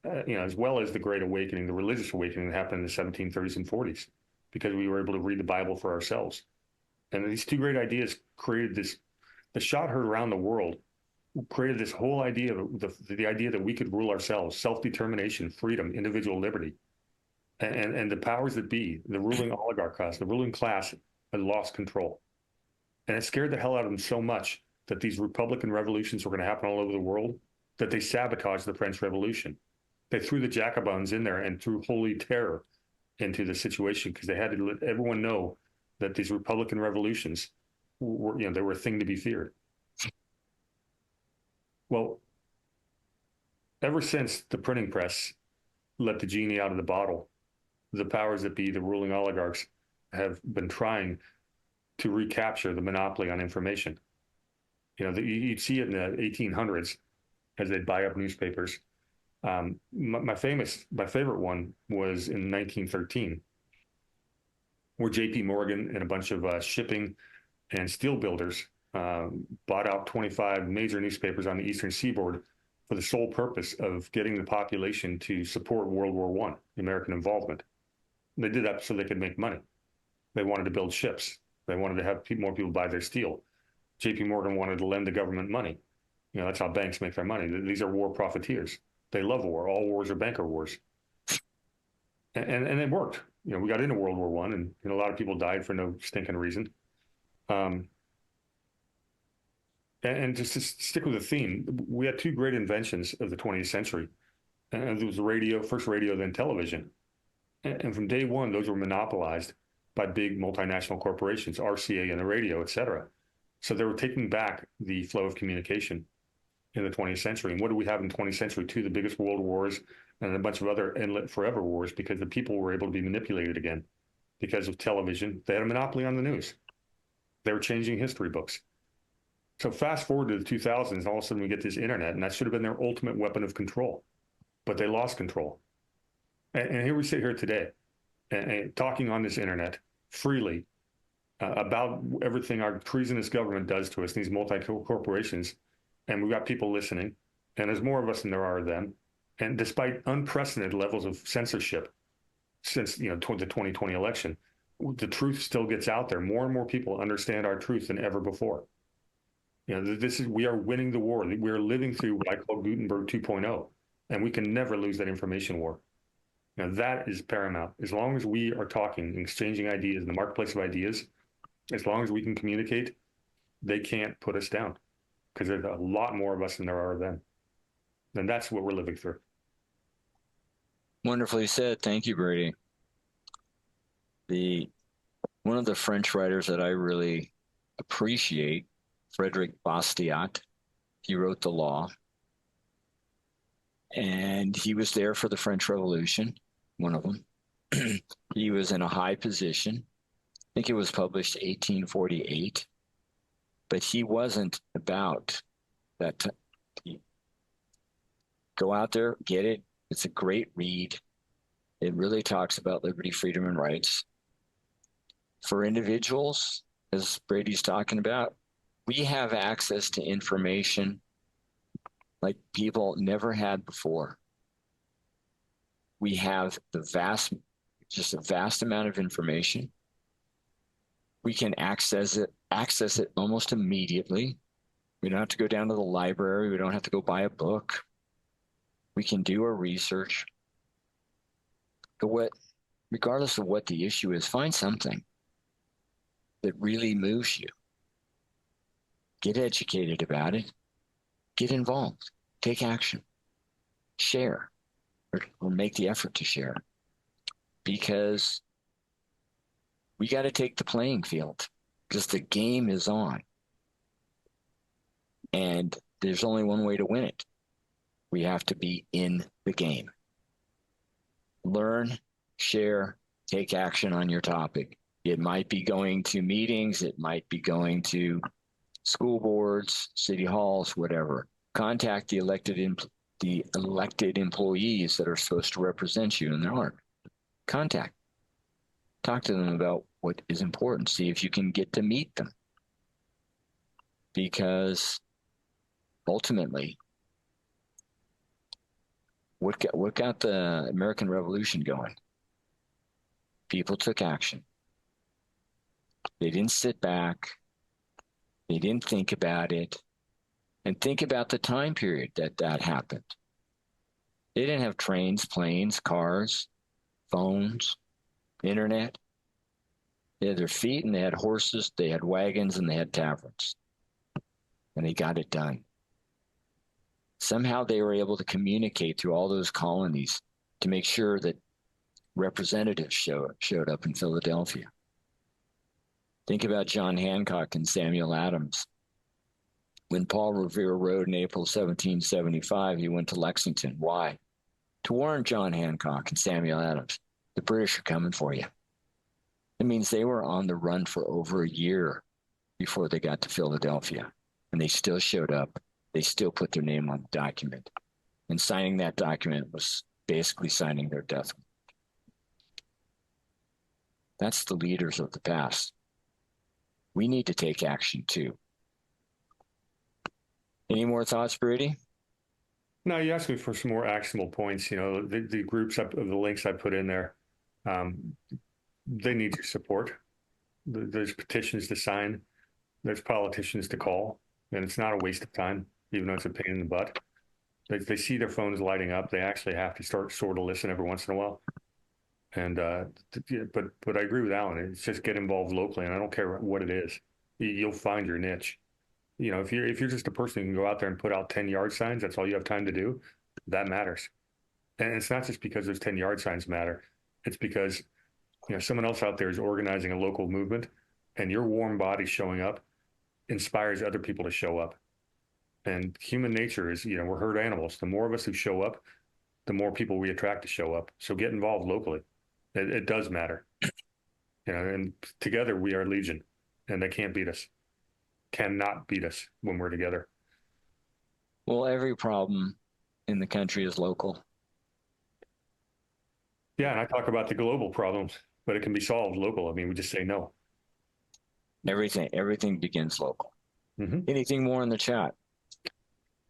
as well as the Great Awakening, the religious awakening that happened in the 1730s and 40s, because we were able to read the Bible for ourselves. And these two great ideas created this, the shot heard around the world, created this whole idea of the idea that we could rule ourselves, self-determination, freedom, individual liberty. And the powers that be, the ruling oligarch class, the ruling class had lost control. And it scared the hell out of them so much that these Republican revolutions were going to happen all over the world that they sabotaged the French Revolution. They threw the Jacobins in there and threw holy terror into the situation because they had to let everyone know that these Republican revolutions were, they were a thing to be feared. Well, ever since the printing press let the genie out of the bottle, the powers that be, the ruling oligarchs, have been trying to recapture the monopoly on information. You'd see it in the 1800s as they'd buy up newspapers. My favorite one was in 1913, where J.P. Morgan and a bunch of shipping and steel builders bought out 25 major newspapers on the Eastern Seaboard for the sole purpose of getting the population to support World War I, the American involvement. They did that so they could make money. They wanted to build ships. They wanted to have more people buy their steel. J.P. Morgan wanted to lend the government money. That's how banks make their money. These are war profiteers. They love war. All wars are banker wars. And it worked. We got into World War I, and a lot of people died for no stinking reason. And just to stick with the theme, we had two great inventions of the 20th century. And there was the radio, first radio, then television. And from day one, those were monopolized by big multinational corporations, RCA and the radio, et cetera. So they were taking back the flow of communication in the 20th century. And what do we have in the 20th century? Two of the biggest world wars and a bunch of other endless forever wars, because the people were able to be manipulated again because of television. They had a monopoly on the news. They were changing history books. So fast forward to the 2000s, all of a sudden we get this internet, and that should have been their ultimate weapon of control. But they lost control. And here we sit here today, and talking on this internet freely about everything our treasonous government does to us, these multi-corporations, and we've got people listening, and there's more of us than there are of them. And despite unprecedented levels of censorship since the 2020 election, the truth still gets out there. More and more people understand our truth than ever before. We are winning the war. We are living through what I call Gutenberg 2.0, and we can never lose that information war. That is paramount. As long as we are talking, exchanging ideas in the marketplace of ideas, as long as we can communicate, they can't put us down, because there's a lot more of us than there are of them. And that's what we're living through. Wonderfully said. Thank you, Brady. One of the French writers that I really appreciate, Frederick Bastiat, he wrote The Law. And he was there for the French Revolution, one of them. He was in a high position. I think it was published 1848. But he wasn't about that. Go out there, get it. It's a great read. It really talks about liberty, freedom, and rights. For individuals, as Brady's talking about, we have access to information like people never had before. We have just a vast amount of information. We can access it almost immediately. We don't have to go down to the library. We don't have to go buy a book. We can do our research. But regardless of what the issue is, find something that really moves you. Get educated about it. Get involved. Take action. Share, or make the effort to share. Because we got to take the playing field, because the game is on. And there's only one way to win it. We have to be in the game. Learn, share, take action on your topic. It might be going to meetings. It might be going to school boards, city halls, whatever. Contact the elected employees that are supposed to represent you, and there aren't. Contact. Talk to them about what is important. See if you can get to meet them. Because ultimately, What got the American Revolution going? People took action. They didn't sit back. They didn't think about it. And think about the time period that happened. They didn't have trains, planes, cars, phones, internet. They had their feet and they had horses, they had wagons, and they had taverns. And they got it done. Somehow they were able to communicate through all those colonies to make sure that representatives showed up in Philadelphia. Think about John Hancock and Samuel Adams. When Paul Revere wrote in April 1775, he went to Lexington. Why? To warn John Hancock and Samuel Adams, the British are coming for you. It means they were on the run for over a year before they got to Philadelphia. And they still showed up. They still put their name on the document. And signing that document was basically signing their death. That's the leaders of the past. We need to take action too. Any more thoughts, Brady? No, you asked me for some more actionable points. You know, the groups of the links I put in there, they need your support. There's petitions to sign. There's politicians to call, and it's not a waste of time, even though it's a pain in the butt. They see their phones lighting up. They actually have to sort of listen every once in a while. And but I agree with Alan. It's just get involved locally, and I don't care what it is. You'll find your niche. You know, if you're just a person who can go out there and put out 10-yard signs, that's all you have time to do. That matters. And it's not just because those 10-yard signs matter. It's because, you know, someone else out there is organizing a local movement, and your warm body showing up inspires other people to show up. And human nature is, you know, we're herd animals. The more of us who show up, the more people we attract to show up. So get involved locally. It does matter. You know, and together we are legion, and they can't beat us. Cannot beat us when we're together. Well, every problem in the country is local. Yeah, and I talk about the global problems, but it can be solved local. I mean, we just say no. Everything begins local. Mm-hmm. Anything more in the chat?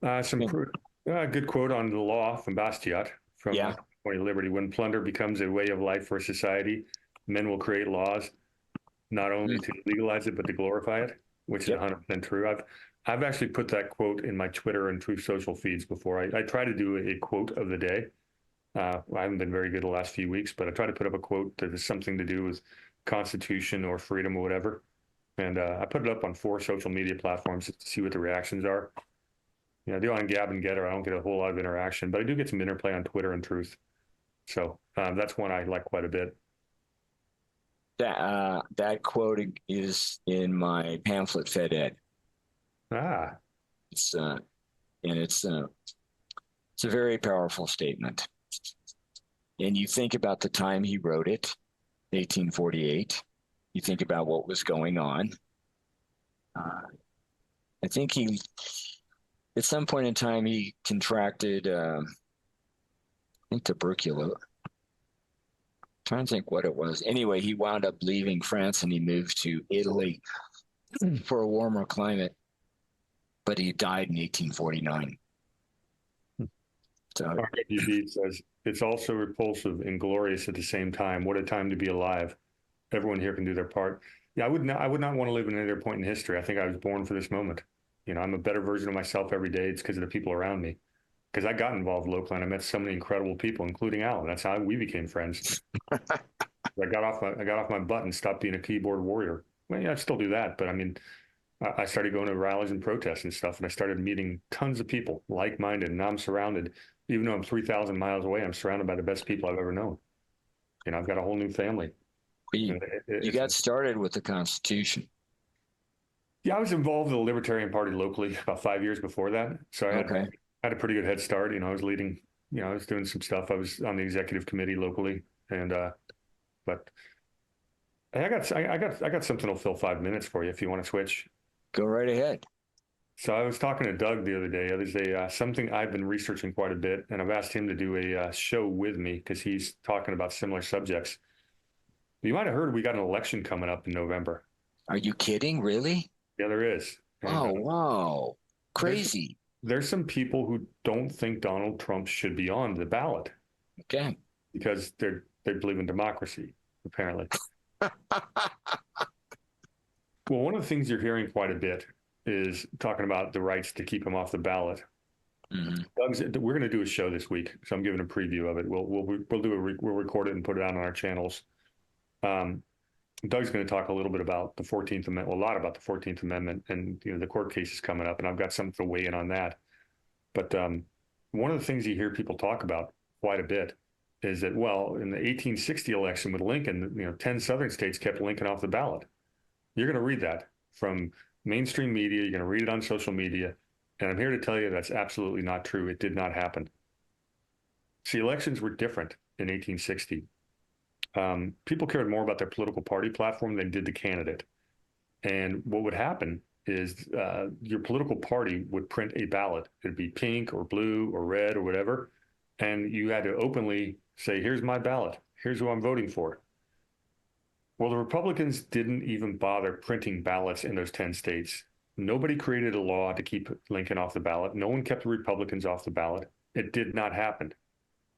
Good quote on the law from Bastiat from Point of Liberty. When plunder becomes a way of life for society, men will create laws not only to legalize it but to glorify it, which is 100% true. I've actually put that quote in my Twitter and Truth Social feeds before. I try to do a quote of the day. I haven't been very good the last few weeks, but I try to put up a quote that has something to do with Constitution or freedom or whatever. And I put it up on 4 social media platforms just to see what the reactions are. You know, I do on Gab and Getter. I don't get a whole lot of interaction, but I do get some interplay on Twitter and Truth. So that's one I like quite a bit. That quote is in my pamphlet, Fed Ed. It's a very powerful statement. And you think about the time he wrote it, 1848. You think about what was going on. I think at some point in time, he contracted, I think tuberculosis. Trying to think what it was. Anyway, he wound up leaving France and he moved to Italy for a warmer climate, but he died in 1849. So RWB says, it's also repulsive and glorious at the same time. What a time to be alive. Everyone here can do their part. Yeah, I would not want to live in any other point in history. I think I was born for this moment. You know, I'm a better version of myself every day. It's because of the people around me. Because I got involved locally and I met so many incredible people, including Alan. That's how we became friends. I got off my butt and stopped being a keyboard warrior. Well, yeah, I still do that, but I mean, I started going to rallies and protests and stuff, and I started meeting tons of people, like-minded, and now I'm surrounded. Even though I'm 3,000 miles away, I'm surrounded by the best people I've ever known. You know, I've got a whole new family. You got started with the Constitution. Yeah, I was involved in the Libertarian Party locally about 5 years before that. So I had a pretty good head start. You know, I was leading, you know, I was doing some stuff. I was on the executive committee locally. And, but I got something that'll fill 5 minutes for you if you want to switch. Go right ahead. So I was talking to Doug the other day. There's something I've been researching quite a bit, and I've asked him to do a show with me because he's talking about similar subjects. You might have heard we got an election coming up in November. Are you kidding? Really? Yeah, there is. Oh, wow. Crazy. there's some people who don't think Donald Trump should be on the ballot. Okay. Because they believe in democracy, apparently. Well, one of the things you're hearing quite a bit is talking about the rights to keep him off the ballot. Mm-hmm. We're going to do a show this week, so I'm giving a preview of it. We'll record it and put it out on our channels. Doug's going to talk a little bit about the 14th Amendment, well, a lot about the 14th Amendment, and the court case is coming up, and I've got something to weigh in on that. But one of the things you hear people talk about quite a bit is that, well, in the 1860 election with Lincoln, 10 southern states kept Lincoln off the ballot. You're going to read that from mainstream media. You're going to read it on social media. And I'm here to tell you that's absolutely not true. It did not happen. See, elections were different in 1860. People cared more about their political party platform than did the candidate. And what would happen is your political party would print a ballot. It'd be pink or blue or red or whatever. And you had to openly say, here's my ballot. Here's who I'm voting for. Well, the Republicans didn't even bother printing ballots in those 10 states. Nobody created a law to keep Lincoln off the ballot. No one kept the Republicans off the ballot. It did not happen.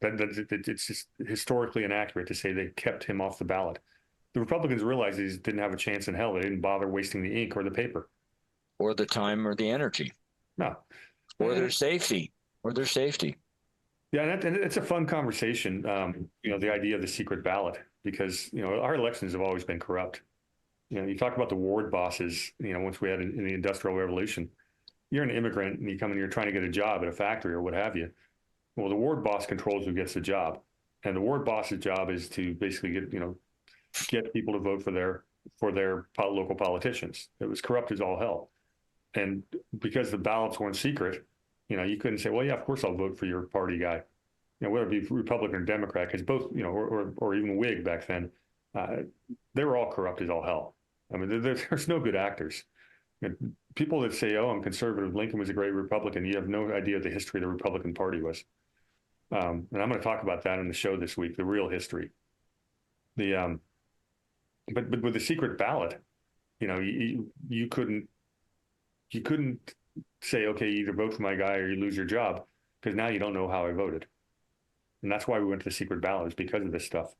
It's just historically inaccurate to say they kept him off the ballot. The Republicans realized they didn't have a chance in hell. They didn't bother wasting the ink or the paper. Or the time or the energy. No. Or their safety. Yeah, and it's a fun conversation, the idea of the secret ballot, because, our elections have always been corrupt. You talk about the ward bosses, once we had in the Industrial Revolution, you're an immigrant and you come in, you're trying to get a job at a factory or what have you. Well, the ward boss controls who gets the job. And the ward boss's job is to basically get people to vote for their local politicians. It was corrupt as all hell. And because the ballots weren't secret, you couldn't say, well, yeah, of course I'll vote for your party guy. Whether it be Republican or Democrat, because both, or even Whig back then, they were all corrupt as all hell. I mean, there's no good actors. People that say, oh, I'm conservative, Lincoln was a great Republican, you have no idea what the history of the Republican Party was. And I'm going to talk about that in the show this week, the real history. But with the secret ballot, you couldn't say, okay, you either vote for my guy or you lose your job, because now you don't know how I voted. And that's why we went to the secret ballot, is because of this stuff.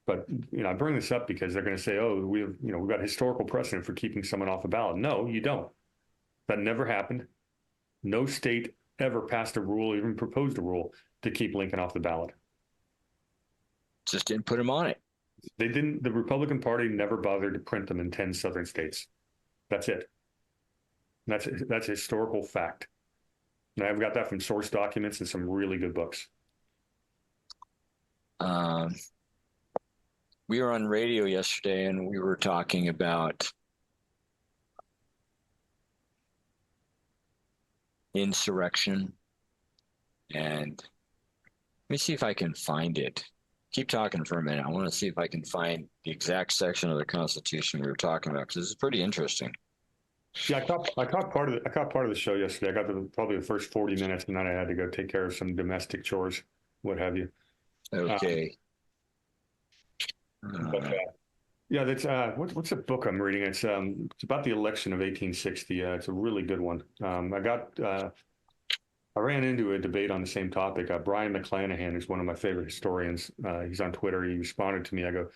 But, I bring this up because they're going to say, oh, we've got historical precedent for keeping someone off the ballot. No, you don't. That never happened. No state ever passed a rule, even proposed a rule to keep Lincoln off the ballot. Just didn't put him on it. They didn't. The Republican Party never bothered to print them in 10 southern states. That's it. That's a historical fact. And I've got that from source documents and some really good books. We were on radio yesterday and we were talking about insurrection. And let me see if I can find it. Keep talking for a minute. I want to see if I can find the exact section of the Constitution we were talking about, because this is pretty interesting. Yeah, I caught part of the show yesterday. I got probably the first 40 minutes, and then I had to go take care of some domestic chores, what have you. Okay. Yeah, that's what's the book I'm reading? It's about the election of 1860. It's a really good one. I ran into a debate on the same topic. Brian McClanahan is one of my favorite historians. He's on Twitter. He responded to me. I go,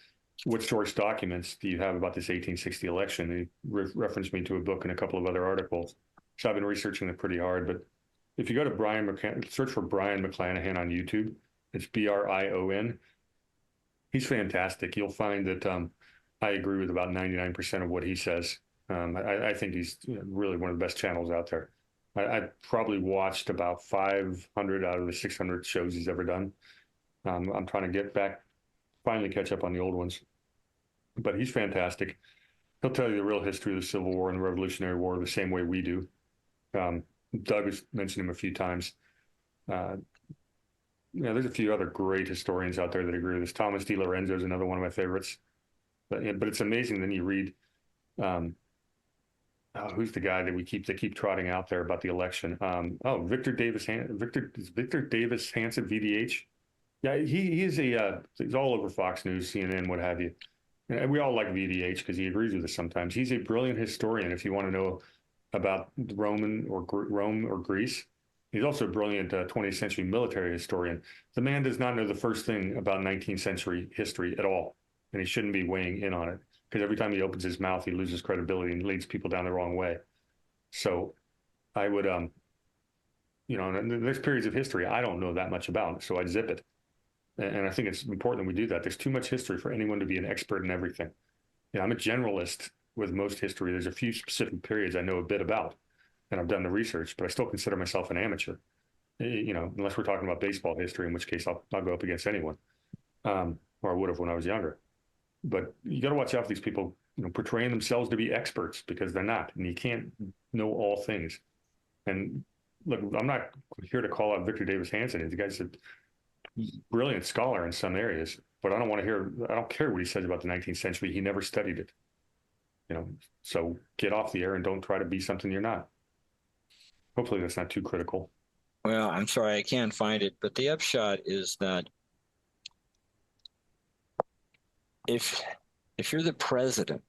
what source documents do you have about this 1860 election? And he referenced me to a book and a couple of other articles. So I've been researching it pretty hard. But if you go to search for Brian McClanahan on YouTube, it's Brion. He's fantastic. You'll find that I agree with about 99% of what he says. I think he's really one of the best channels out there. I probably watched about 500 out of the 600 shows he's ever done. I'm trying to get back, finally catch up on the old ones. But he's fantastic. He'll tell you the real history of the Civil War and the Revolutionary War the same way we do. Doug has mentioned him a few times. There's a few other great historians out there that agree with this. Thomas DiLorenzo is another one of my favorites. But it's amazing. Then you read, who's the guy that keep trotting out there about the election? Victor Davis Hanson, VDH. Yeah, he's all over Fox News, CNN, what have you. And we all like VDH because he agrees with us sometimes. He's a brilliant historian. If you want to know about Rome or Greece, He's also a brilliant 20th century military historian. The man does not know the first thing about 19th century history at all, and he shouldn't be weighing in on it because every time he opens his mouth, he loses credibility and leads people down the wrong way. So I would, there's periods of history I don't know that much about, so I zip it. And I think it's important that we do that. There's too much history for anyone to be an expert in everything. I'm a generalist with most history. There's a few specific periods I know a bit about, and I've done the research, but I still consider myself an amateur. Unless we're talking about baseball history, in which case I'll go up against anyone, or I would have when I was younger. But you got to watch out for these people, portraying themselves to be experts because they're not, and you can't know all things. And look, I'm not here to call out Victor Davis Hanson. The guy's a brilliant scholar in some areas, but I don't care what he says about the 19th century. He never studied it. So get off the air and don't try to be something you're not. Hopefully that's not too critical. Well, I'm sorry, I can't find it, but the upshot is that if you're the president,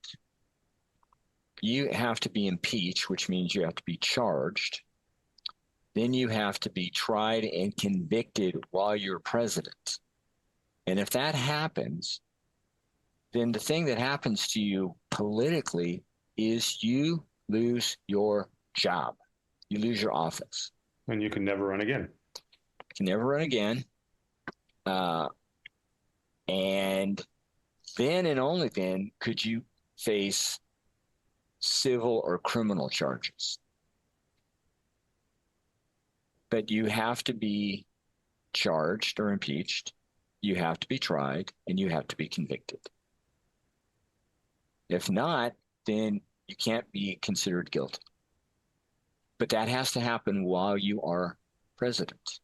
you have to be impeached, which means you have to be charged. Then you have to be tried and convicted while you're president. And if that happens, then the thing that happens to you politically is you lose your job. You lose your office. And you can never run again. You can never run again. And then and only then could you face civil or criminal charges. But you have to be charged or impeached, you have to be tried, and you have to be convicted. If not, then you can't be considered guilty. But that has to happen while you are president.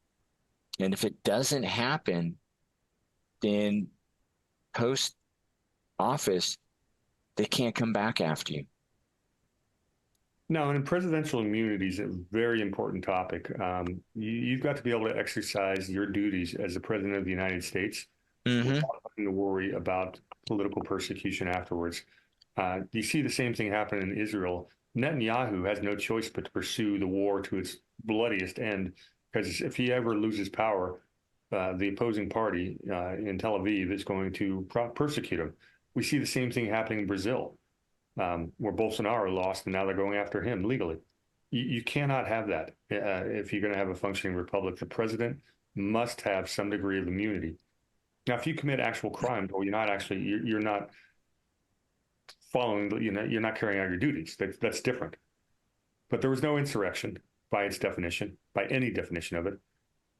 And if it doesn't happen, then post office, they can't come back after you. No, and presidential immunity is a very important topic. You've got to be able to exercise your duties as the president of the United States without having to worry about political persecution afterwards. You see the same thing happen in Israel. Netanyahu has no choice but to pursue the war to its bloodiest end, because if he ever loses power, the opposing party in Tel Aviv is going to persecute him. We see the same thing happening in Brazil, where Bolsonaro lost and now they're going after him legally. You cannot have that if you're going to have a functioning republic. The president must have some degree of immunity. Now, if you commit actual crimes, or you're not following, you're not carrying out your duties. That's different. But there was no insurrection by its definition, by any definition of it.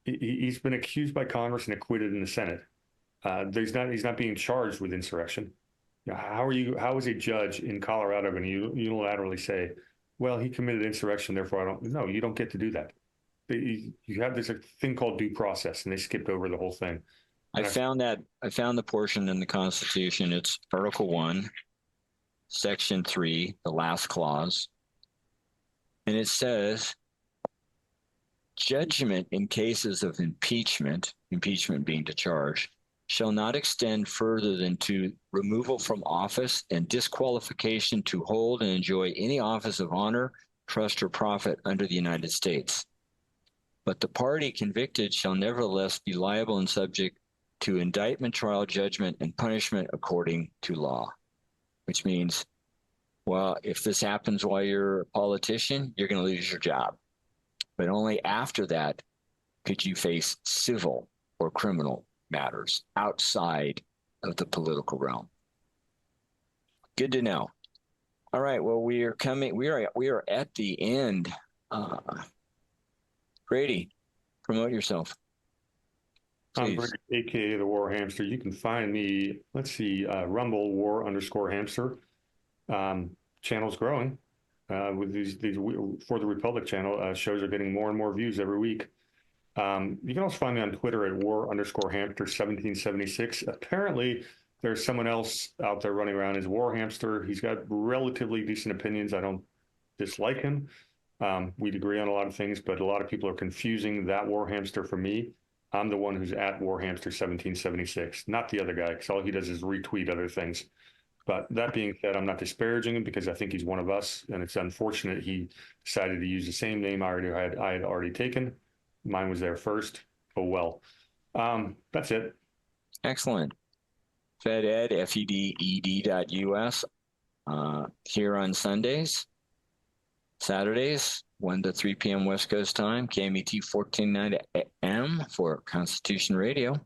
He's been accused by Congress and acquitted in the Senate. He's not being charged with insurrection. How is a judge in Colorado going to unilaterally say, well, he committed insurrection, therefore I don't? No, you don't get to do that. You have this thing called due process, and they skipped over the whole thing. I found the portion in the Constitution. It's Article 1, Section 3, the last clause. And it says, judgment in cases of impeachment being to charge, shall not extend further than to removal from office and disqualification to hold and enjoy any office of honor, trust, or profit under the United States. But the party convicted shall nevertheless be liable and subject to indictment, trial, judgment, and punishment according to law. Which means, well, if this happens while you're a politician, you're going to lose your job. But only after that could you face civil or criminal matters outside of the political realm. Good to know. All right. Well, we are at the end. Grady, promote yourself. I'm Grady, aka the War Hamster. You can find me. Let's see, Rumble War_Hamster. Channel's growing. With these For the Republic channel, shows are getting more and more views every week. You can also find me on Twitter at War_Hamster1776. Apparently, there's someone else out there running around as War Hamster. He's got relatively decent opinions. I don't dislike him. We'd agree on a lot of things, but a lot of people are confusing that War Hamster for me. I'm the one who's at War Hamster1776, not the other guy, because all he does is retweet other things. But that being said, I'm not disparaging him because I think he's one of us, and it's unfortunate he decided to use the same name I had already taken. mine was there first. Oh, well. That's it. Excellent. FedEd, FEDED.us, here on Sundays, Saturdays, 1 to 3 p.m. West Coast time, KMET 1490 AM for Constitution Radio.